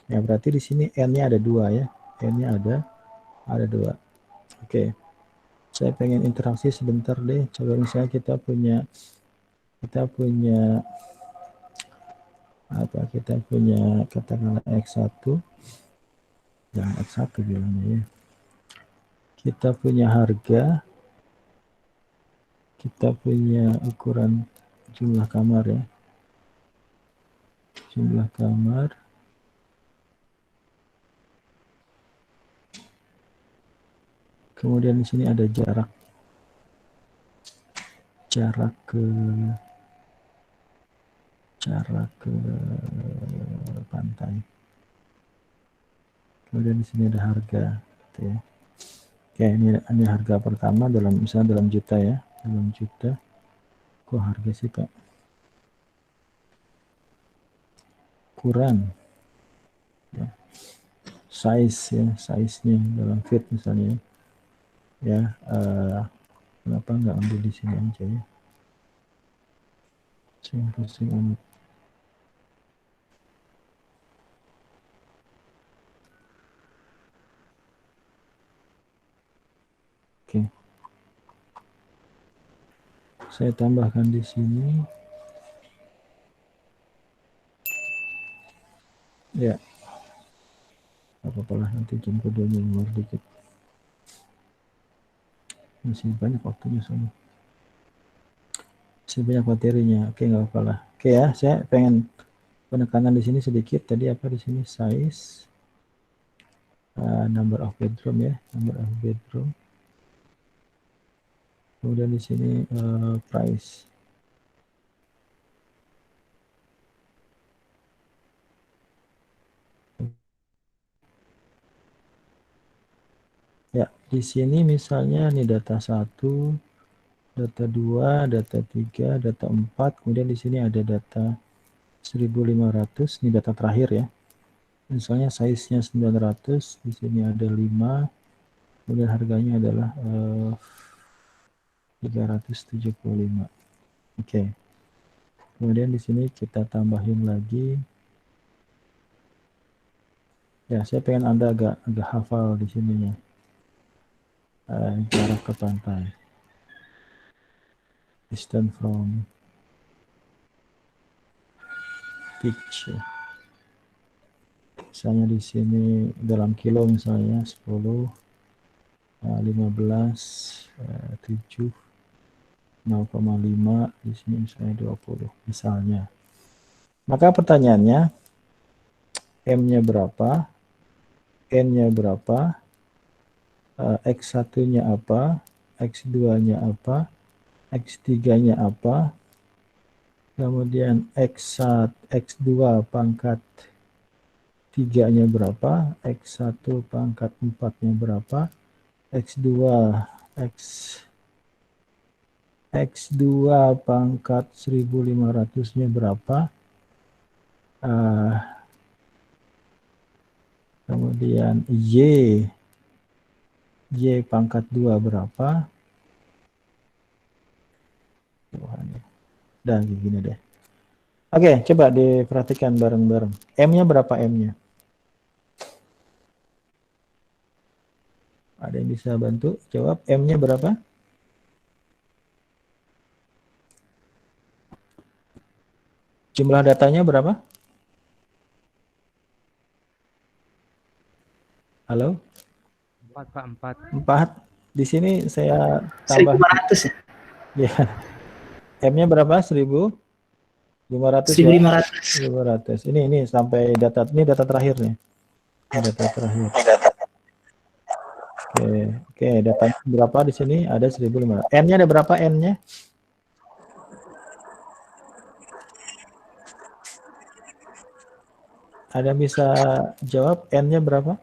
[SPEAKER 1] Ya, berarti di sini N-nya ada 2 ya. N-nya ada 2. Oke. Saya pengen interaksi sebentar deh. Coba misalnya kita punya apa? Kita punya katakanlah X1. Jangan X1 bilangnya ya. Kita punya harga. Kita punya ukuran jumlah kamar ya. Jumlah kamar. Kemudian di sini ada jarak ke pantai. Kemudian di sini ada harga, gitu ya. Oke, ini harga pertama misalnya dalam juta ya, dalam juta. Kok harga sih Pak? Kurang. Ya. Size-nya dalam feet misalnya. Ya, kenapa nggak ambil di sini aja ya? Pusing amat. Oke. Saya tambahkan di sini. Ya. apa-apa lah, nanti jam keduanya luar dikit. Masih banyak waktunya soalnya. Masih banyak materinya. Oke, nggak apa-apa lah. Oke ya, saya pengen penekanan di sini sedikit. Tadi apa di sini? Size, number of bedroom ya, number of bedroom. Kemudian di sini price. Ya, di sini misalnya ini data 1, data 2, data 3, data 4, kemudian di sini ada data 1500, ini data terakhir ya. Misalnya size-nya 900, di sini ada 5, kemudian harganya adalah 375. Oke. Kemudian di sini kita tambahin lagi. Ya, saya pengen Anda agak hafal di sininya. Jarak ke pantai. Distance from beach. Misalnya di sini dalam kilo misalnya 10, 15, 7, 0,5, di sini misalnya 20 misalnya. Maka pertanyaannya, M-nya berapa, N-nya berapa, X1-nya apa, X2-nya apa, X3-nya apa, kemudian X1, X2 pangkat 3-nya berapa, X1 pangkat 4-nya berapa, X2 pangkat 1500-nya berapa, kemudian Y pangkat 2 berapa, dan gini deh. Oke, coba diperhatikan bareng-bareng. M-nya berapa M-nya? Ada yang bisa bantu jawab? M-nya berapa? Jumlah datanya berapa? Halo?
[SPEAKER 4] 4, Pak, 4.
[SPEAKER 1] 4. Di sini saya tambah
[SPEAKER 6] 1.500 ya?
[SPEAKER 1] ya. M-nya berapa? 1.500
[SPEAKER 6] 1.500.
[SPEAKER 1] ya? 1.500. Ini sampai data, ini data terakhir nih. Ini data terakhir. Oke, datanya berapa di sini? Ada 1.500. N-nya ada berapa N-nya? Ada yang bisa jawab N-nya berapa?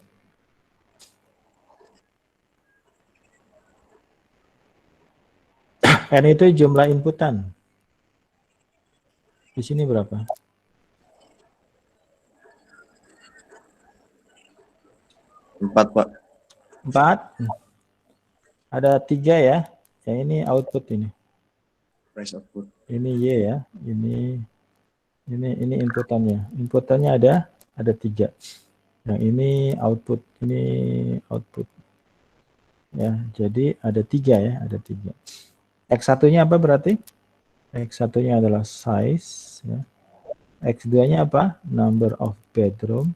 [SPEAKER 1] N itu jumlah inputan. Di sini berapa?
[SPEAKER 5] 4, Pak.
[SPEAKER 1] 4. Ada 3 ya. Yang ini output ini.
[SPEAKER 5] Price output.
[SPEAKER 1] Ini Y ya. Ini inputannya. Inputannya ada 3. Yang ini output. Ini output. Ya, jadi ada 3 ya, ada 3. X1-nya apa berarti? X1-nya adalah size ya. X2-nya apa? Number of bedroom.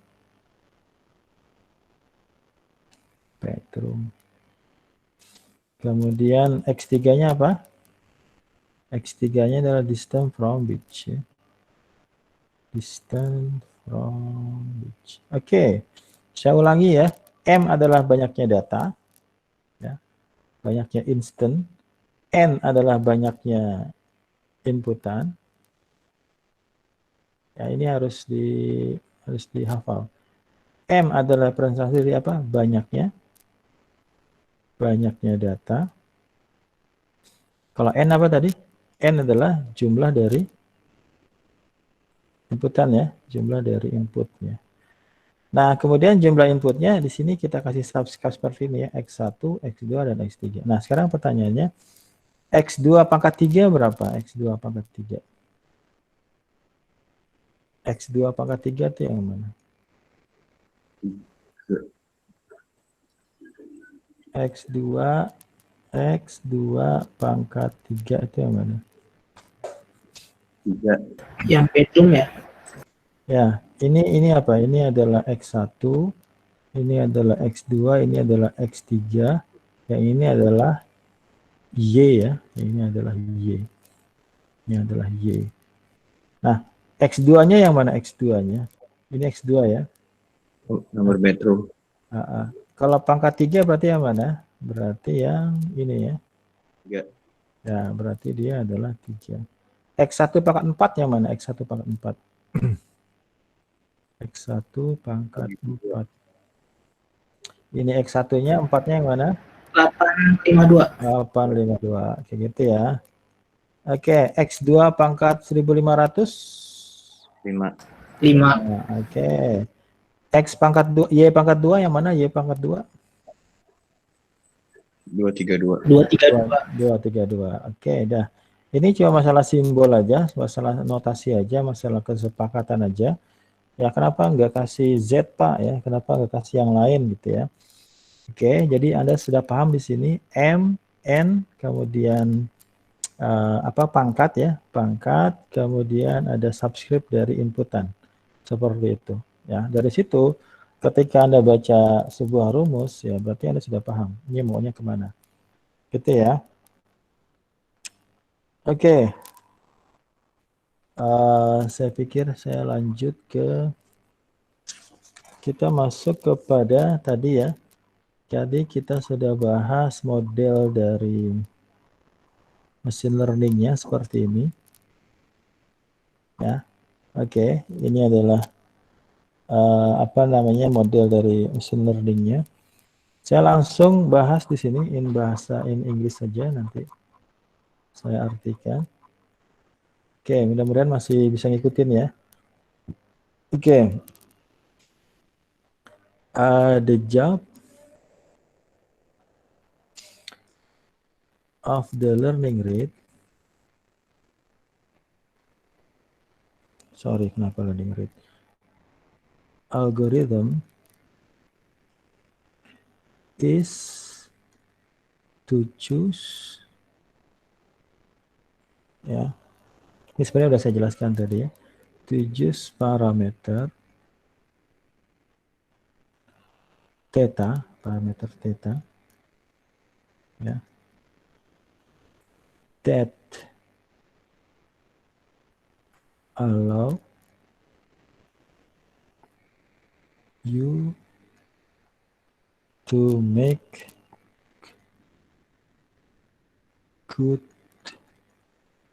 [SPEAKER 1] Kemudian X3-nya apa? X3-nya adalah distance from beach ya. Distance from beach. Oke. Saya ulangi ya. M adalah banyaknya data ya. Banyaknya instant. N adalah banyaknya inputan. Ya, ini harus dihafal. M adalah presentasi dari apa? Banyaknya data. Kalau N apa tadi? N adalah jumlah dari inputan ya, jumlah dari inputnya. Nah, kemudian jumlah inputnya di sini kita kasih subscribe seperti ini ya, X1, X2, dan X3. Nah, sekarang pertanyaannya, X2 pangkat 3 berapa? X2 pangkat 3. X2 pangkat 3 itu yang mana? X2 pangkat 3 itu yang mana?
[SPEAKER 5] 3.
[SPEAKER 6] Yang bedroom ya?
[SPEAKER 1] Ya, ini apa? Ini adalah X1, Ini adalah X2, ini adalah X3, yang ini adalah Y ya, ini adalah Y. Ini adalah Y. Nah, X2-nya yang mana X2-nya? Ini X2 ya.
[SPEAKER 5] Oh, nomor metro.
[SPEAKER 1] Kalau pangkat 3 berarti yang mana? Berarti yang ini ya.
[SPEAKER 5] 3.
[SPEAKER 1] Ya, berarti dia adalah 3. X1 pangkat 4 yang mana? X1 pangkat 4. X1 pangkat 4. Ini X1-nya, 4-nya yang mana?
[SPEAKER 2] 852.
[SPEAKER 1] 852. Kayak gitu ya. Oke, X2 pangkat 1500.
[SPEAKER 5] 5.
[SPEAKER 2] 5.
[SPEAKER 1] Nah, oke. X pangkat 2, Y pangkat 2 yang mana? Y pangkat 2?
[SPEAKER 5] 232.
[SPEAKER 2] 232.
[SPEAKER 1] 232. Oke, dah. Ini cuma masalah simbol aja, masalah notasi aja, masalah kesepakatan aja. Ya, kenapa nggak kasih Z, Pak? Ya, kenapa nggak kasih yang lain gitu ya? Oke, jadi Anda sudah paham di sini M, N, kemudian pangkat ya, pangkat, kemudian ada subscript dari inputan. Seperti itu. Ya, dari situ ketika Anda baca sebuah rumus ya berarti Anda sudah paham ini maunya kemana. Gitu ya. Oke. Saya pikir saya lanjut kita masuk kepada tadi ya. Jadi kita sudah bahas model dari machine learning-nya seperti ini. Ya. Oke, ini adalah model dari machine learning-nya. Saya langsung bahas di sini bahasa Inggris saja nanti saya artikan. Oke, mudah-mudahan masih bisa ngikutin ya. Oke. The job of the learning rate. Sorry, kenapa learning rate? Algorithm is to choose. Ya. Ini sebenarnya sudah saya jelaskan tadi ya. To choose parameter theta, parameter theta. Ya. That allow you to make good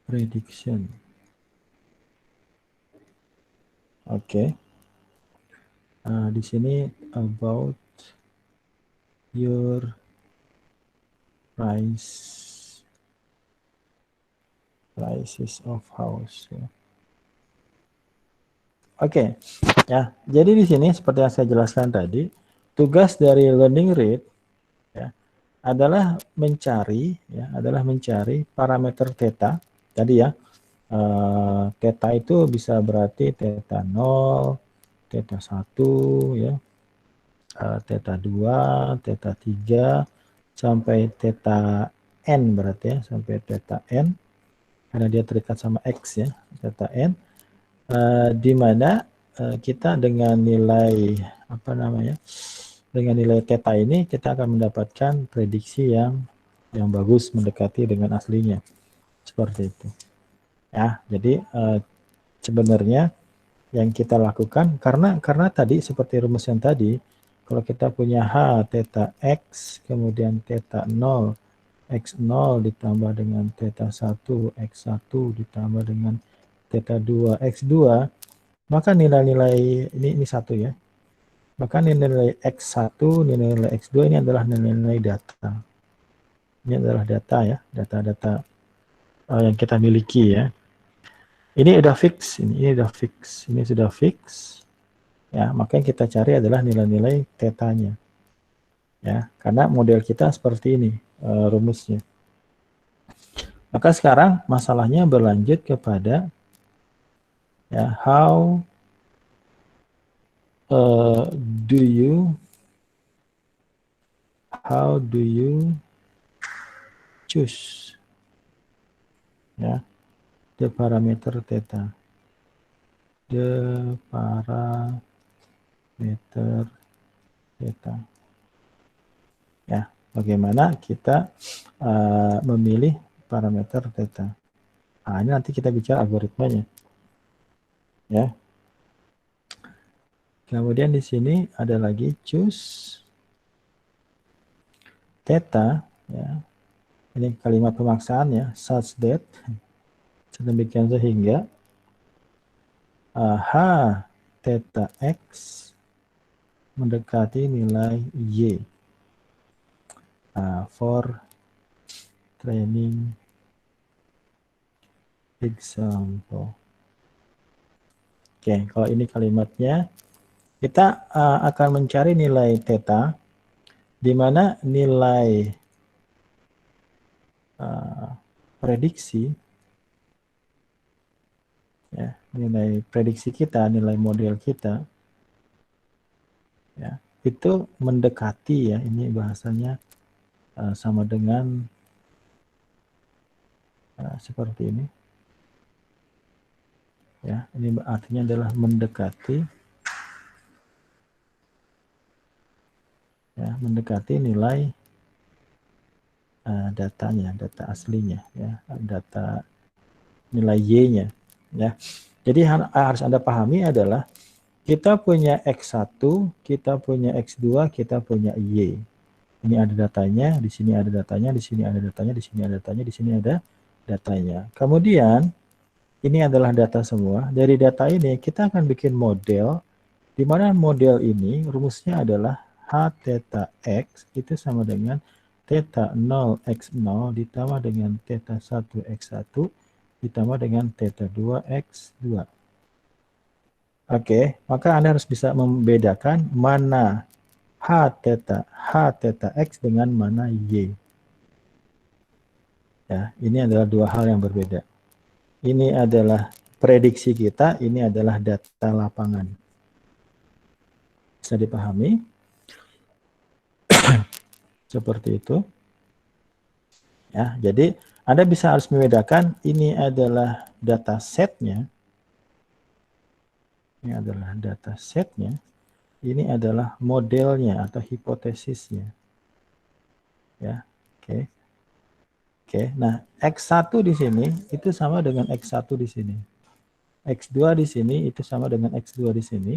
[SPEAKER 1] prediction. Oke. Di sini about your prices of house. Ya. Oke. Ya, jadi di sini seperti yang saya jelaskan tadi, tugas dari learning rate ya adalah mencari parameter theta tadi ya. Theta itu bisa berarti theta 0, theta 1 ya. Theta 2, theta 3 sampai theta n berarti ya, sampai theta n karena dia terikat sama x ya, theta n. Di mana kita dengan nilai dengan nilai theta ini kita akan mendapatkan prediksi yang bagus mendekati dengan aslinya seperti itu ya. Jadi sebenarnya yang kita lakukan karena tadi seperti rumus yang tadi, kalau kita punya h theta x kemudian theta 0 x0 ditambah dengan theta 1 x1 ditambah dengan theta 2 x2, maka nilai-nilai ini satu ya. Maka nilai x1, nilai x2 ini adalah nilai-nilai data. Ini adalah data ya, data-data yang kita miliki ya. Ini udah fix, ini sudah fix. Ya, maka yang kita cari adalah nilai-nilai tetanya. Ya, karena model kita seperti ini rumusnya. Maka sekarang masalahnya berlanjut kepada ya, how do you choose ya the parameter theta, the parameter theta. Ya, bagaimana kita memilih parameter theta. Nah, ini nanti kita bicara algoritmanya. Ya. Kemudian di sini ada lagi choose theta, ya. Ini kalimat pemaksaan ya, such that, sedemikian sehingga h theta x mendekati nilai y for training example. Oke, kalau ini kalimatnya, kita akan mencari nilai theta, di mana nilai prediksi, ya, nilai prediksi kita, nilai model kita, ya, itu mendekati, ya, ini bahasanya sama dengan seperti ini. Ya, ini artinya adalah mendekati, ya, mendekati nilai datanya, data aslinya, ya, data nilai y-nya, ya. Jadi harus Anda pahami adalah kita punya x1, kita punya x2, kita punya y. Ini ada datanya, di sini ada datanya, di sini ada datanya, di sini ada datanya, di sini ada datanya. Kemudian ini adalah data semua. Dari data ini kita akan bikin model, di mana model ini rumusnya adalah h theta x itu sama dengan theta 0 x0 ditambah dengan theta 1 x1 ditambah dengan theta 2 x2. Oke, maka Anda harus bisa membedakan mana h theta x dengan mana y. Ya, ini adalah dua hal yang berbeda. Ini adalah prediksi kita, ini adalah data lapangan. Bisa dipahami? Seperti itu. Ya, jadi Anda bisa harus membedakan ini adalah data setnya. Ini adalah data setnya. Ini adalah modelnya atau hipotesisnya. Ya, oke. Oke, nah X1 di sini itu sama dengan X1 di sini. X2 di sini itu sama dengan X2 di sini.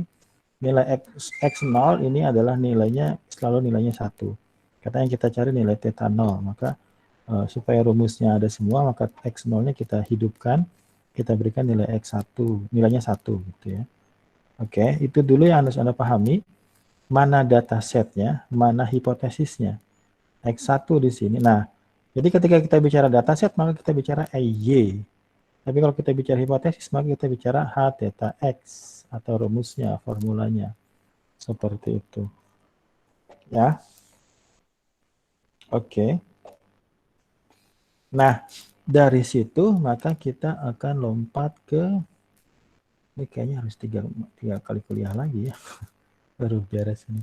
[SPEAKER 1] Nilai X0 ini adalah nilainya, selalu nilainya 1. Katanya kita cari nilai theta 0, maka supaya rumusnya ada semua, maka X0-nya kita hidupkan, kita berikan nilai X1, nilainya 1 gitu ya. Oke, itu dulu yang harus Anda pahami, mana data setnya, mana hipotesisnya. X1 di sini. Nah, jadi ketika kita bicara dataset, maka kita bicara Y. Tapi kalau kita bicara hipotesis, maka kita bicara H theta X atau rumusnya, formulanya. Seperti itu. Ya. Oke. Nah, dari situ maka kita akan lompat ke, ini kayaknya harus tiga kali kuliah lagi ya. Baru beres ini.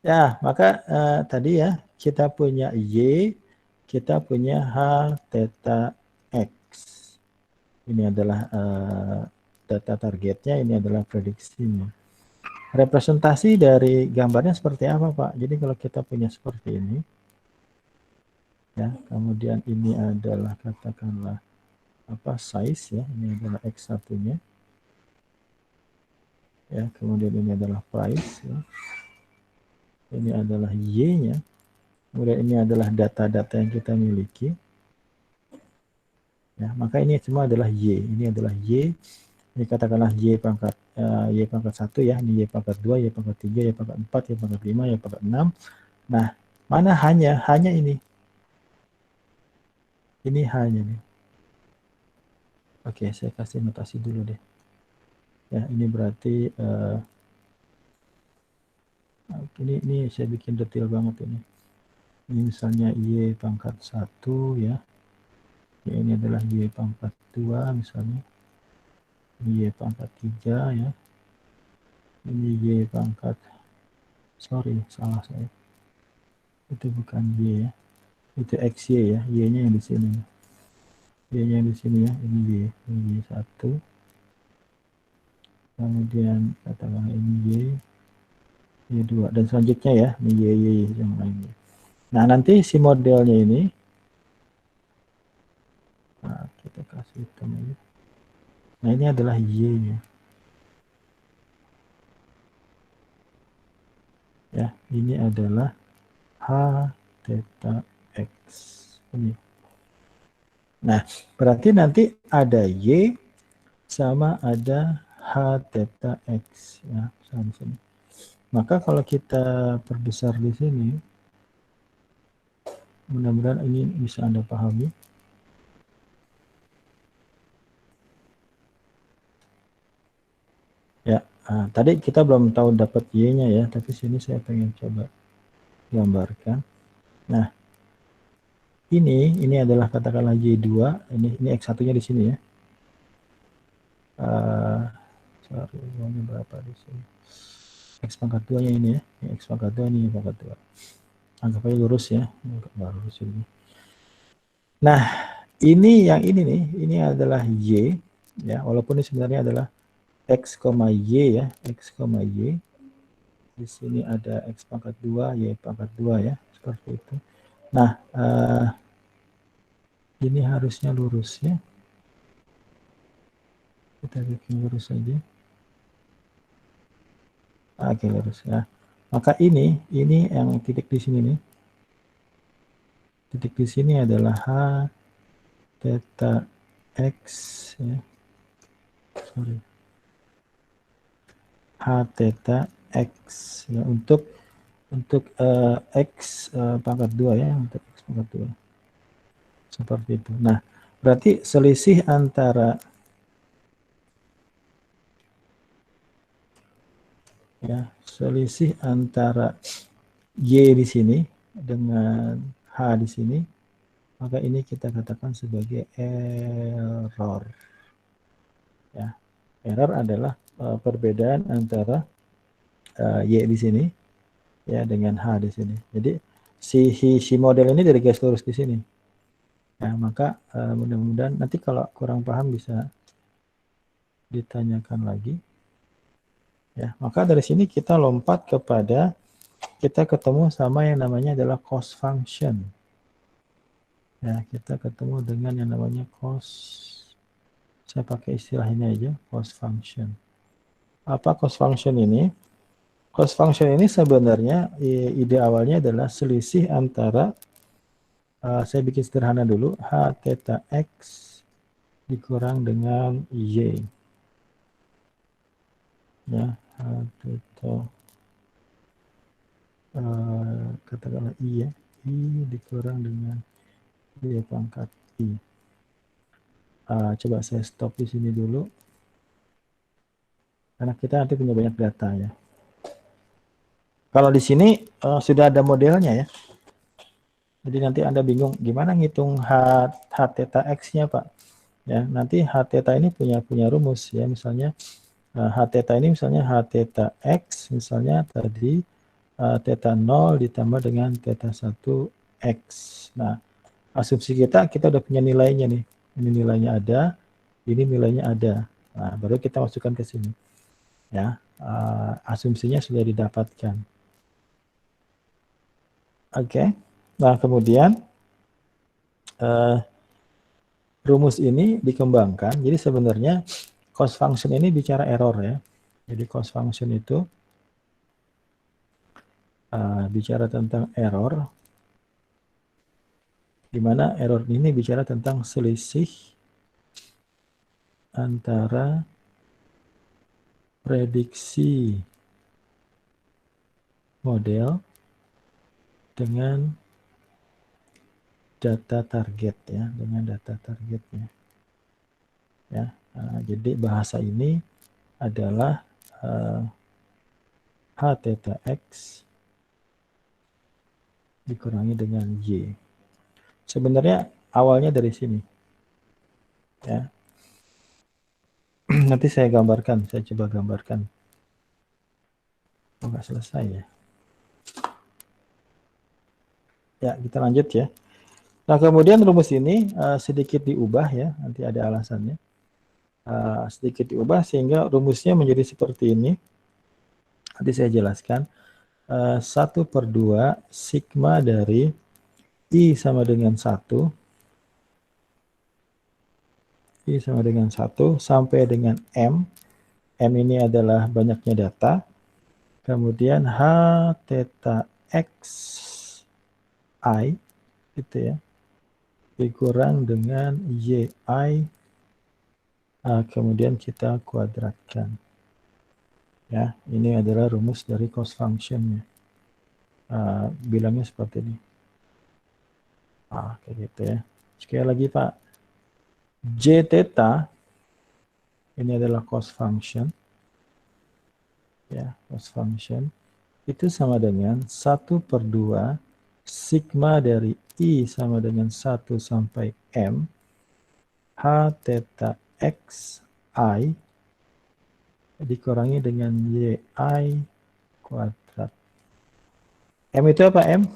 [SPEAKER 1] Ya, maka tadi ya, kita punya Y, kita punya H theta X. Ini adalah data targetnya, ini adalah prediksinya. Representasi dari gambarnya seperti apa, Pak? Jadi kalau kita punya seperti ini, ya, kemudian ini adalah katakanlah size ya, ini adalah X1-nya. Ya, kemudian ini adalah price ya. Ini adalah Y-nya. Kemudian ini adalah data-data yang kita miliki. Ya, maka ini semua adalah Y. Ini adalah Y. Ini katakanlah Y pangkat 1 ya. Ini Y pangkat 2, Y pangkat 3, Y pangkat 4, Y pangkat 5, Y pangkat 6. Nah, mana hanya ini. Ini hanya nih. Oke, saya kasih notasi dulu deh. Ya, ini berarti ini saya bikin detail banget ini. Ini misalnya Y pangkat 1 ya. Ya, ini adalah Y pangkat 2 misalnya. Ini Y pangkat 3 ya. Ini Y pangkat, sorry, salah saya. Itu bukan Y ya. Itu XY ya. Y-nya yang di sini. Y-nya yang di sini ya. Ini Y. Ini Y1. Kemudian katakanlah ini Y. Y2 dan selanjutnya ya, ini Y yang lainnya. Nah, nanti si modelnya ini, nah, kita kasih hitam aja. Nah, ini adalah Y-nya. Ya, ini adalah H theta X. Ini. Nah, berarti nanti ada Y sama ada H theta X. Ya, sama sini. Maka kalau kita perbesar di sini, mudah-mudahan ini bisa Anda pahami. Ya, tadi kita belum tahu dapat Y-nya ya, tapi sini saya pengen coba gambarkan. Nah, ini adalah katakanlah Y2, ini X1-nya di sini ya. Sorry, Y-nya berapa di sini? X pangkat 2-nya ini ya, X pangkat 2, ini pangkat 2. Anggap aja lurus ya, nggak lurus ini. Nah, ini yang ini nih, ini adalah Y, ya, walaupun ini sebenarnya adalah X, Y ya, X, Y. Di sini ada X pangkat 2, Y pangkat 2 ya, seperti itu. Nah, ini harusnya lurus ya. Kita bikin lurus saja. Oke, lurus ya. Maka ini yang titik di sini nih. Titik di sini adalah H theta X ya. Sorry. H theta X ya, untuk X pangkat 2 ya, untuk X pangkat 2. Seperti itu. Nah, berarti selisih antara Y di sini dengan H di sini, maka ini kita katakan sebagai error. Ya, error adalah perbedaan antara Y di sini ya dengan H di sini. Jadi si model ini dari garis lurus di sini. Ya, maka mudah-mudahan nanti kalau kurang paham bisa ditanyakan lagi. Ya, maka dari sini kita lompat kepada, kita ketemu sama yang namanya adalah cost function. Ya, kita ketemu dengan yang namanya cost, saya pakai istilah ini aja, cost function. Apa cost function ini? Cost function ini sebenarnya ide awalnya adalah selisih antara, saya bikin sederhana dulu, H theta X dikurang dengan Y. Ya, H theta katakanlah I ya, I dikurang dengan Y pangkat I. Coba saya stop di sini dulu, karena kita nanti punya banyak data ya. Kalau di sini sudah ada modelnya ya, jadi nanti Anda bingung gimana ngitung H theta X-nya Pak. Ya, nanti H theta ini punya rumus ya, misalnya H theta ini misalnya H theta X, misalnya tadi theta 0 ditambah dengan theta 1 X. Nah, asumsi kita udah punya nilainya nih. Ini nilainya ada, ini nilainya ada. Nah, baru kita masukkan ke sini. Ya, asumsinya sudah didapatkan. Oke. Nah, kemudian rumus ini dikembangkan. Jadi sebenarnya cost function ini bicara error ya. Jadi cost function itu bicara tentang error, di mana error ini bicara tentang selisih antara prediksi model dengan data target ya, dengan data targetnya. Ya, jadi bahasa ini adalah H theta X dikurangi dengan Y. Sebenarnya awalnya dari sini. Ya. Nanti saya gambarkan, saya coba gambarkan. Oh, nggak selesai ya. Ya, kita lanjut ya. Nah, kemudian rumus ini sedikit diubah ya, nanti ada alasannya. Sedikit diubah sehingga rumusnya menjadi seperti ini. Nanti saya jelaskan. 1/2 sigma dari I sama dengan 1. I sama dengan 1 sampai dengan M. M ini adalah banyaknya data. Kemudian H theta X I gitu ya, dikurang dengan YI, kemudian kita kuadratkan. Ya, ini adalah rumus dari cost function-nya. Bilangnya seperti ini. Kayak gitu ya. Sekali lagi Pak, J theta ini adalah cost function. Ya, cost function itu sama dengan 1/2 sigma dari I sama dengan 1 sampai M H theta X I dikurangi dengan YI kuadrat. M itu apa M?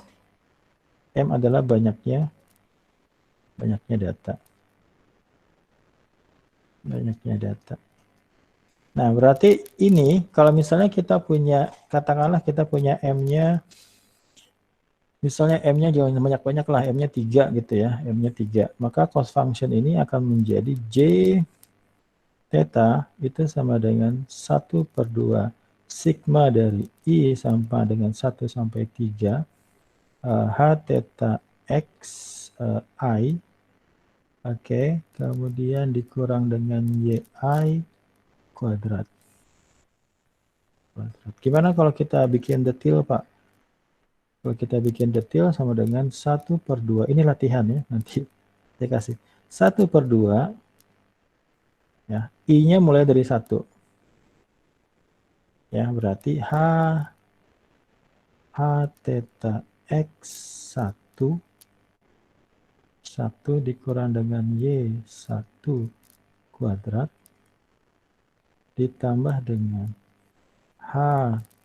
[SPEAKER 1] M adalah banyaknya data. Banyaknya data. Nah, berarti ini kalau misalnya kita punya, katakanlah kita punya M-nya, misalnya M-nya jangan banyak-banyak lah, M-nya 3 gitu ya, M-nya 3. Maka cost function ini akan menjadi J theta itu sama dengan 1/2 sigma dari I sama dengan 1 sampai 3 H theta X I, oke, kemudian dikurang dengan YI kuadrat. Gimana kalau kita bikin detail Pak? Kalau kita bikin detail sama dengan 1/2, ini latihan ya, nanti saya kasih 1/2 ya, I-nya mulai dari 1 ya, berarti H theta X 1 dikurang dengan Y1 kuadrat ditambah dengan H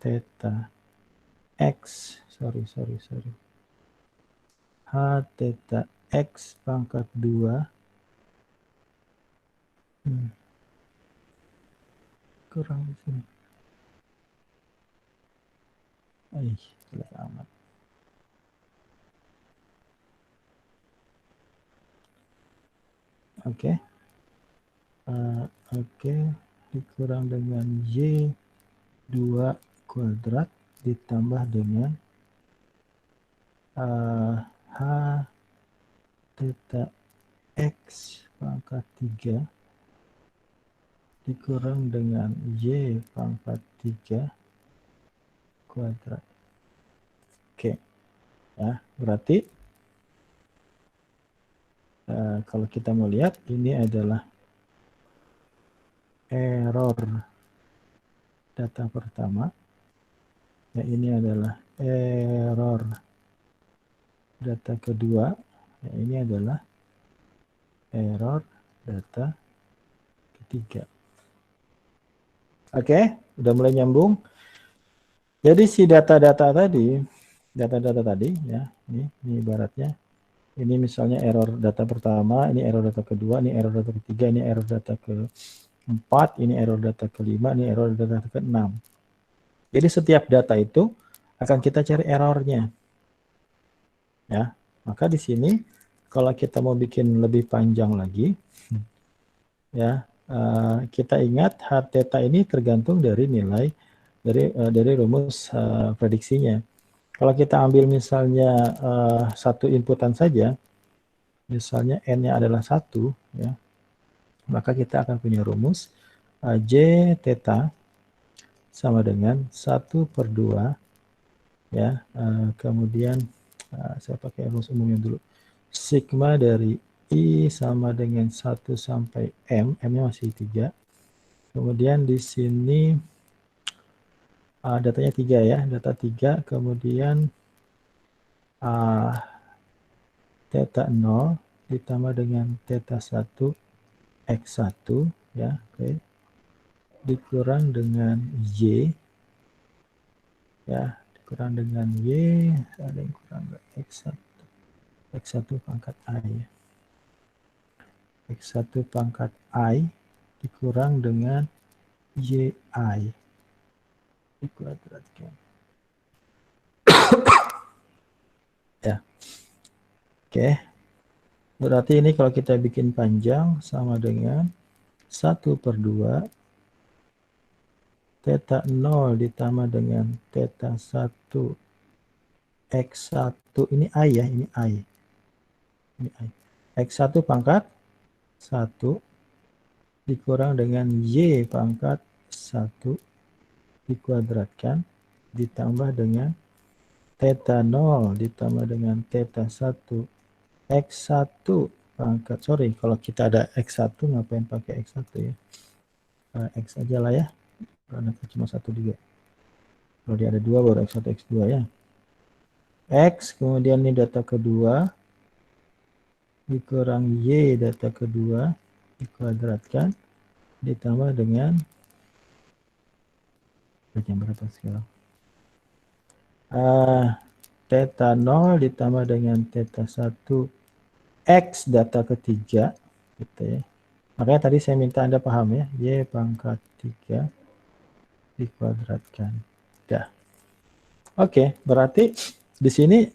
[SPEAKER 1] theta X H theta X pangkat 2 kurang di sini. Jelek amat. Oke. Dikurang dengan Y2 kuadrat ditambah dengan H theta X pangkat 3 dikurang dengan Y pangkat 3 kuadrat. Oke. Ya, berarti kalau kita mau lihat ini adalah error data pertama. Ya, ini adalah error data kedua. Ya, ini adalah error data ketiga. Oke, udah mulai nyambung. Jadi si data-data tadi ya, ini ibaratnya ini misalnya error data pertama, ini error data kedua, ini error data ketiga, ini error data keempat, ini error data kelima, ini error data keenam. Jadi setiap data itu akan kita cari errornya. Ya, maka di sini kalau kita mau bikin lebih panjang lagi, ya kita ingat H theta ini tergantung dari nilai dari rumus prediksinya. Kalau kita ambil misalnya satu inputan saja, misalnya n-nya adalah 1, ya, maka kita akan punya rumus J theta sama dengan 1/2 ya, kemudian saya pakai rumus umumnya dulu, sigma dari I sama dengan 1 sampai M, M-nya masih 3. Kemudian di sini datanya 3 ya, data 3, kemudian theta 0 ditambah dengan theta 1 X1 ya, oke. Dikurang dengan Y ya, dikurang dengan Y, ada yang kurang X1 pangkat I. X1 pangkat I dikurang dengan YI dikuadratkan. Oke. Berarti ini kalau kita bikin panjang sama dengan 1/2 theta 0 ditambah dengan theta 1 X1 ini I ya, ini I. Ini I. X1 pangkat 1 dikurang dengan Y pangkat 1 dikuadratkan ditambah dengan theta 0 ditambah dengan theta 1 X1 pangkat, sorry kalau kita ada X1 ngapain pakai X1 ya, X aja lah ya, karena cuma 1 juga. Kalau dia ada 2 baru X1 X2 ya. X kemudian ini data kedua dikurang Y data kedua dikuadratkan ditambah dengan jam berapa sekarang? Theta 0 ditambah dengan theta 1 X data ketiga gitu ya. Makanya tadi saya minta Anda paham ya, Y pangkat 3 dikuadratkan. Dah. Oke, berarti di sini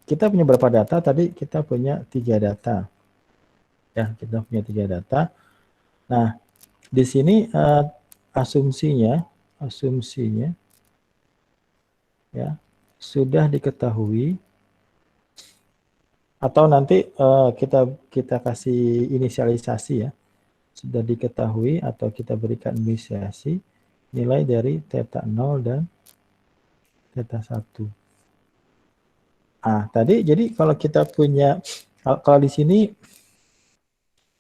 [SPEAKER 1] kita punya berapa data? Tadi kita punya 3 data. Ya, kita punya 3 data. Nah, di sini asumsinya ya sudah diketahui atau nanti kita kasih inisialisasi ya, sudah diketahui atau kita berikan inisiasi nilai dari theta 0 dan theta 1. Tadi jadi kalau kita punya, kalau di sini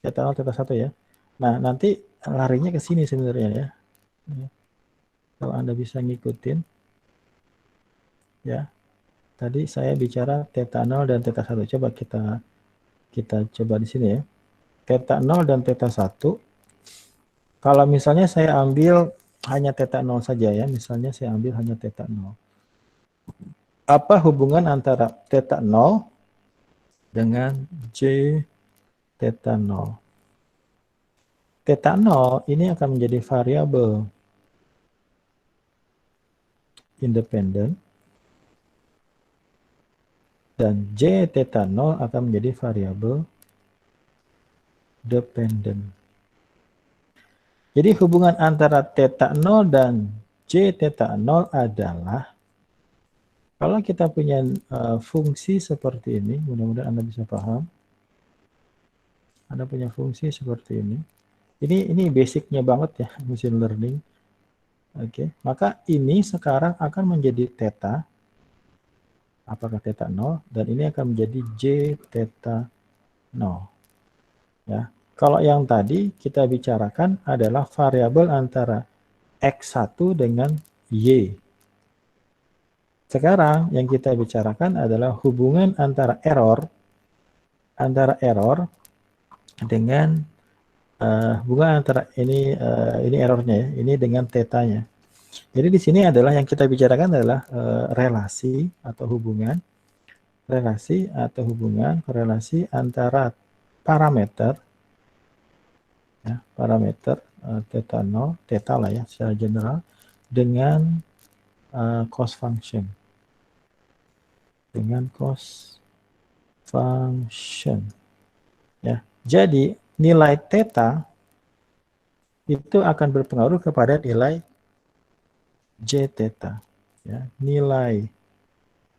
[SPEAKER 1] theta 0 theta 1 ya. Nah, nanti larinya ke sini sebenarnya ya. Kalau Anda bisa ngikutin ya. Tadi saya bicara theta 0 dan theta 1. Coba kita coba di sini ya. Theta 0 dan theta 1. Kalau misalnya saya ambil hanya theta 0 saja ya, misalnya saya ambil hanya theta 0. Apa hubungan antara theta 0 dengan J theta 0? Theta 0 ini akan menjadi variabel independen dan J theta 0 akan menjadi variabel dependen. Jadi hubungan antara theta 0 dan J theta 0 adalah kalau kita punya fungsi seperti ini, mudah-mudahan Anda bisa paham. Anda punya fungsi seperti ini. Ini basicnya banget ya, machine learning. Oke, maka ini sekarang akan menjadi theta. Apakah theta 0? Dan ini akan menjadi J theta 0. Ya. Kalau yang tadi kita bicarakan adalah variabel antara X1 dengan Y. Sekarang yang kita bicarakan adalah hubungan antara error dengan hubungan antara ini errornya ya, ini dengan tetanya. Jadi di sini adalah yang kita bicarakan adalah relasi atau hubungan korelasi antara parameter ya, theta 0, theta lah ya secara general dengan cost function. Dengan cost function. Ya. Jadi nilai theta itu akan berpengaruh kepada nilai J theta. Ya. Nilai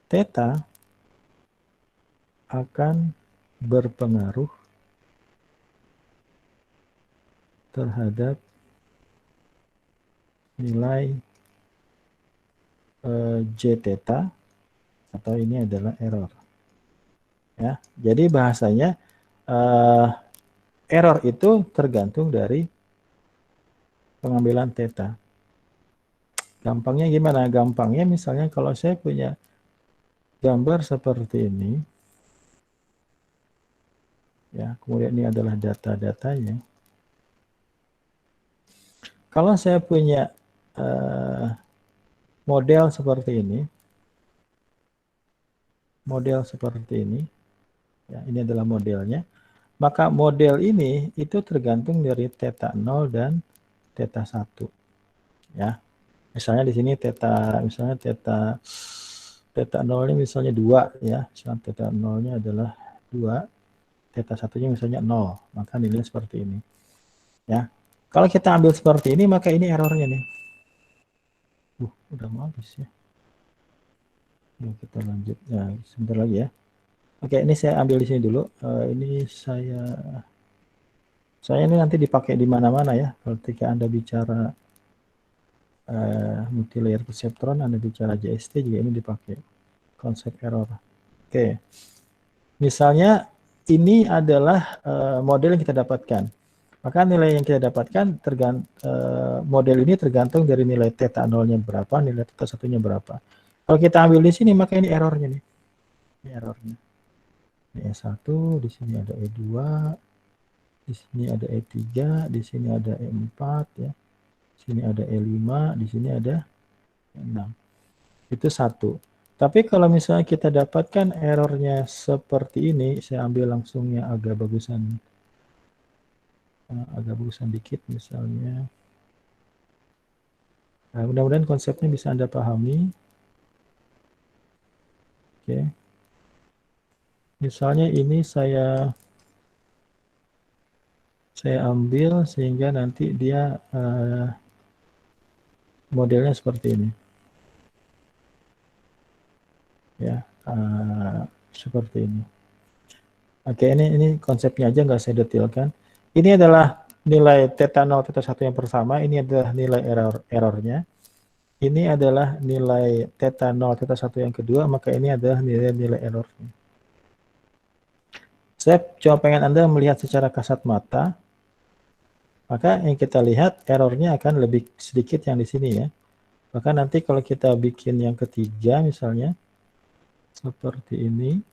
[SPEAKER 1] theta akan berpengaruh terhadap nilai J theta atau ini adalah error. Ya, jadi bahasanya error itu tergantung dari pengambilan theta. Gampangnya gimana? Gampangnya misalnya kalau saya punya gambar seperti ini, ya, kemudian ini adalah data-datanya. Kalau saya punya model seperti ini, ya, ini adalah modelnya, maka model ini itu tergantung dari theta 0 dan theta 1. Ya. Misalnya di sini theta 0 ini misalnya 2 ya. Misalnya theta 0-nya adalah 2, theta satunya misalnya 0, maka nilainya seperti ini. Ya, kalau kita ambil seperti ini, maka ini errornya nih. Udah mau habis ya. Yuk kita lanjut. Ya, sebentar lagi ya. Oke, ini saya ambil di sini dulu. Ini saya ini nanti dipakai di mana-mana ya. Ketika Anda bicara multi-layer perceptron, Anda bicara JST juga ini dipakai. Konsep error. Oke. Misalnya ini adalah model yang kita dapatkan. Maka nilai yang kita dapatkan model ini tergantung dari nilai theta 0-nya berapa, nilai theta 1-nya berapa. Kalau kita ambil di sini, maka ini errornya nih. Ini errornya. Ini E1, di sini ada E2, di sini ada E3, di sini ada E4 ya. Di sini ada E5, di sini ada E6. Itu satu. Tapi kalau misalnya kita dapatkan errornya seperti ini, saya ambil langsung yang agak bagusan dikit misalnya. Nah, mudah-mudahan konsepnya bisa Anda pahami. Oke. Misalnya ini saya ambil sehingga nanti dia modelnya seperti ini. Ya, seperti ini. Oke, ini konsepnya aja nggak saya detailkan. Ini adalah nilai theta 0, theta 1 yang pertama, ini adalah nilai errornya. Ini adalah nilai theta 0, theta 1 yang kedua, maka ini adalah nilai errornya. Saya cuma pengen Anda melihat secara kasat mata, maka yang kita lihat errornya akan lebih sedikit yang di sini ya. Maka nanti kalau kita bikin yang ketiga misalnya, seperti ini.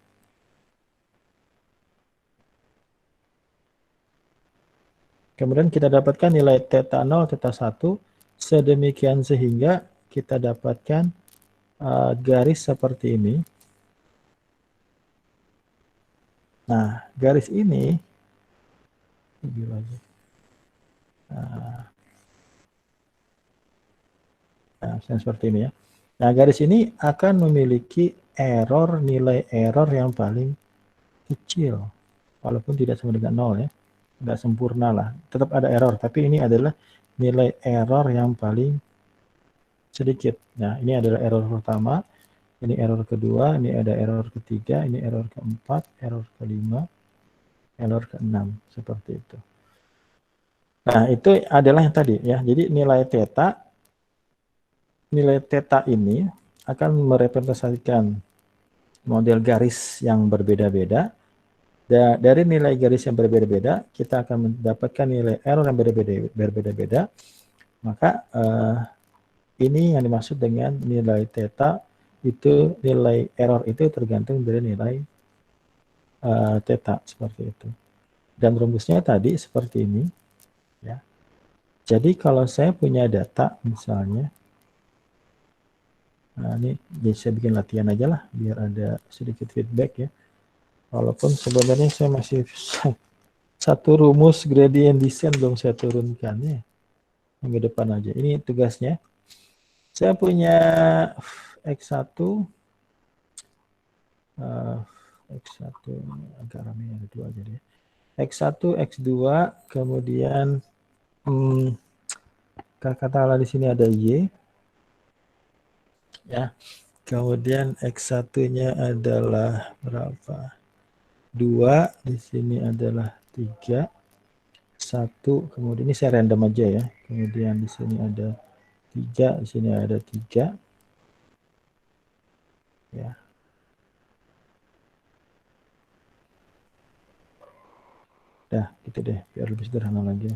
[SPEAKER 1] Kemudian kita dapatkan nilai theta 0, theta 1, sedemikian sehingga kita dapatkan garis seperti ini. Nah, garis ini, seperti ini ya. Nah, garis ini akan memiliki nilai error yang paling kecil. Walaupun tidak sama dengan 0 ya. Nggak sempurna lah. Tetap ada error, tapi ini adalah nilai error yang paling sedikit. Nah, ini adalah error pertama, ini error kedua, ini ada error ketiga, ini error keempat, error kelima, error keenam, seperti itu. Nah, itu adalah yang tadi ya. Jadi nilai theta ini akan merepresentasikan model garis yang berbeda-beda. Dari nilai garis yang berbeda-beda, kita akan mendapatkan nilai error yang berbeda-beda. Maka ini yang dimaksud dengan nilai theta, itu nilai error itu tergantung dari nilai theta, seperti itu. Dan rumusnya tadi seperti ini. Ya. Jadi kalau saya punya data misalnya, nah ini saya bikin latihan aja lah, biar ada sedikit feedback ya. Walaupun sebenarnya saya masih satu rumus gradient descent belum saya turunkan ya. Minggu depan aja. Ini tugasnya. Saya punya X1, X1 agak ramai ada dua aja deh. X1, X2, kemudian katakanlah di sini ada Y. Ya. Kemudian X1-nya adalah berapa? 2, di sini adalah 3. 1, kemudian ini saya random aja ya. Kemudian di sini ada 3, di sini ada 3. Ya. Dah, gitu deh, biar lebih sederhana lagi.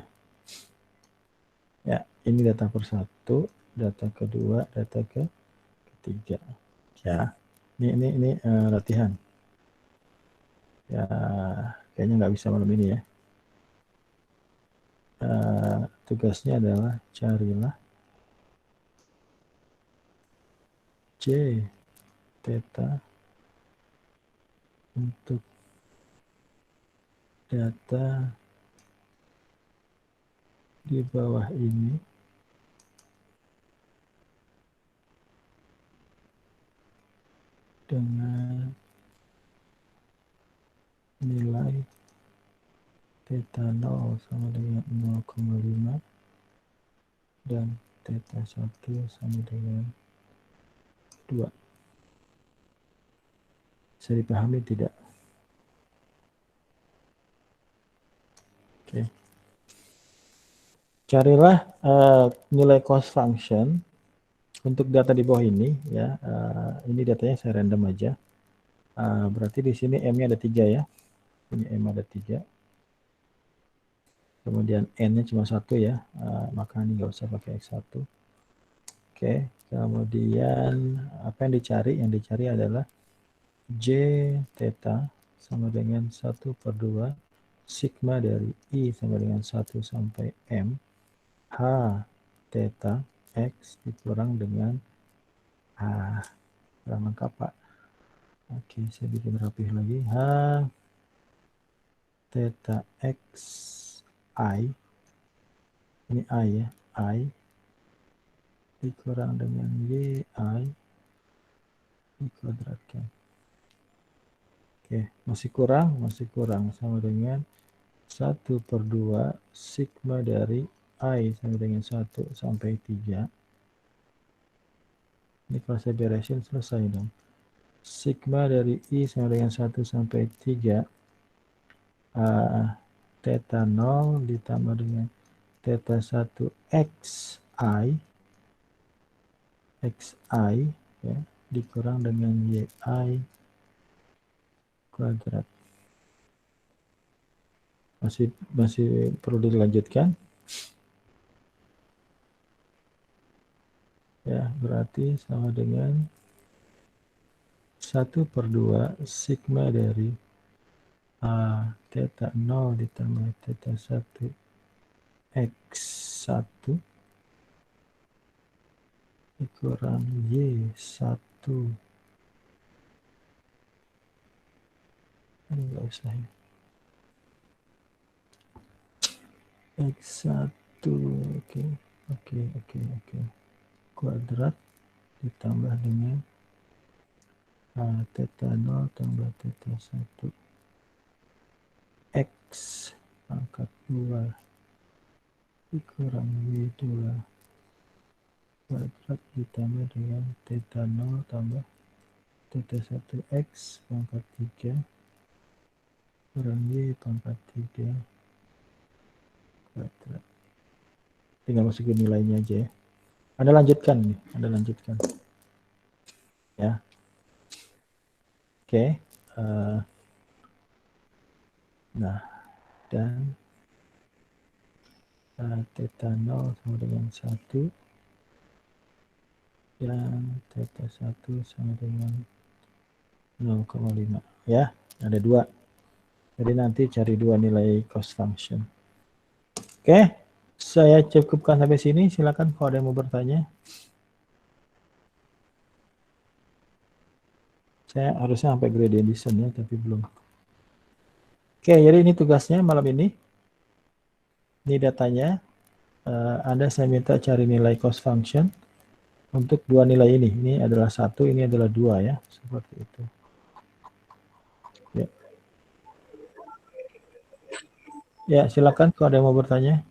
[SPEAKER 1] Ya, ini data per 1, data kedua, data ketiga. Ya, ini latihan. Ya, kayaknya nggak bisa malam ini ya. Tugasnya adalah carilah J theta untuk data di bawah ini dengan nilai theta 0 sama dengan 0,5 dan theta 1 sama dengan 2. Bisa dipahami tidak? Oke. Carilah nilai cost function untuk data di bawah ini ya. Ini datanya saya random aja. Berarti di sini M-nya ada 3 ya. Ini M ada 3. Kemudian N-nya cuma 1 ya. Maka ini nggak usah pakai X1. Oke. Kemudian apa yang dicari? Yang dicari adalah J theta sama dengan 1/2 sigma dari I sama dengan 1 sampai M H theta X dikurang dengan kurang lengkap Pak. Oke, saya bikin rapih lagi. H theta X I, ini I ya, I dikurang dengan Y I dikuadratkan. Oke, masih kurang sama dengan 1/2 sigma dari I sama dengan 1 sampai 3. Ini kalau saya beresin selesai dong. Sigma dari I sama dengan 1 sampai 3 theta 0 ditambah dengan theta 1 xi ya, dikurang dengan yi kuadrat. Masih perlu dilanjutkan? Ya, berarti sama dengan 1/2 sigma dari theta 0 ditambah theta 1 x1 dikurang y1. Ini nggak usah ya. x1 oke. Kuadrat ditambah dengan theta 0 tambah theta 1 x pangkat 2 dikurang y2 kuadrat ditambah dengan theta 0 tambah theta 1 x pangkat 3 kurang y pangkat 3 kuadrat. Tinggal masukin nilainya aja ya. Anda lanjutkan nih, ya. Oke. Nah, dan theta 0 sama dengan 1 dan theta 1 sama dengan 0,5 ya, ada 2. Jadi nanti cari 2 nilai cost function. Oke, saya cukupkan sampai sini. Silakan kalau ada yang mau bertanya. Saya harusnya sampai gradient descent ya, tapi belum. Oke, jadi ini tugasnya malam ini. Ini datanya. Anda saya minta cari nilai cost function untuk 2 nilai ini. Ini adalah 1, ini adalah 2 ya, seperti itu. Ya. Ya, silakan kalau ada yang mau bertanya.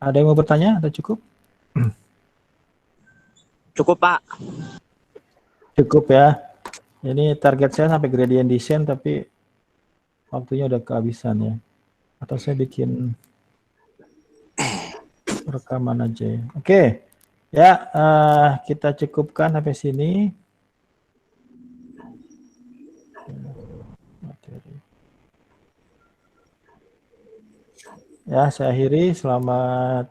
[SPEAKER 1] Ada yang mau bertanya atau cukup?
[SPEAKER 6] Cukup, Pak.
[SPEAKER 1] Cukup ya. Ini target saya sampai gradient descent, tapi waktunya udah kehabisan ya. Atau saya bikin rekaman aja ya. Oke. Ya, kita cukupkan sampai sini. Ya, saya akhiri. Selamat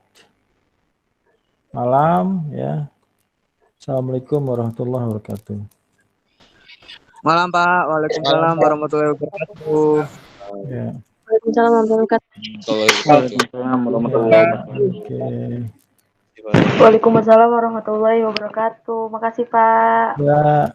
[SPEAKER 1] malam ya. Assalamualaikum warahmatullahi wabarakatuh.
[SPEAKER 6] Malam, Pak. Waalaikumsalam warahmatullahi wabarakatuh.
[SPEAKER 1] Ya.
[SPEAKER 3] Waalaikumsalam warahmatullahi wabarakatuh.
[SPEAKER 5] Waalaikumsalam warahmatullahi wabarakatuh.
[SPEAKER 1] Oke.
[SPEAKER 3] Waalaikumsalam warahmatullahi wabarakatuh. Makasih, Pak.
[SPEAKER 1] Ya.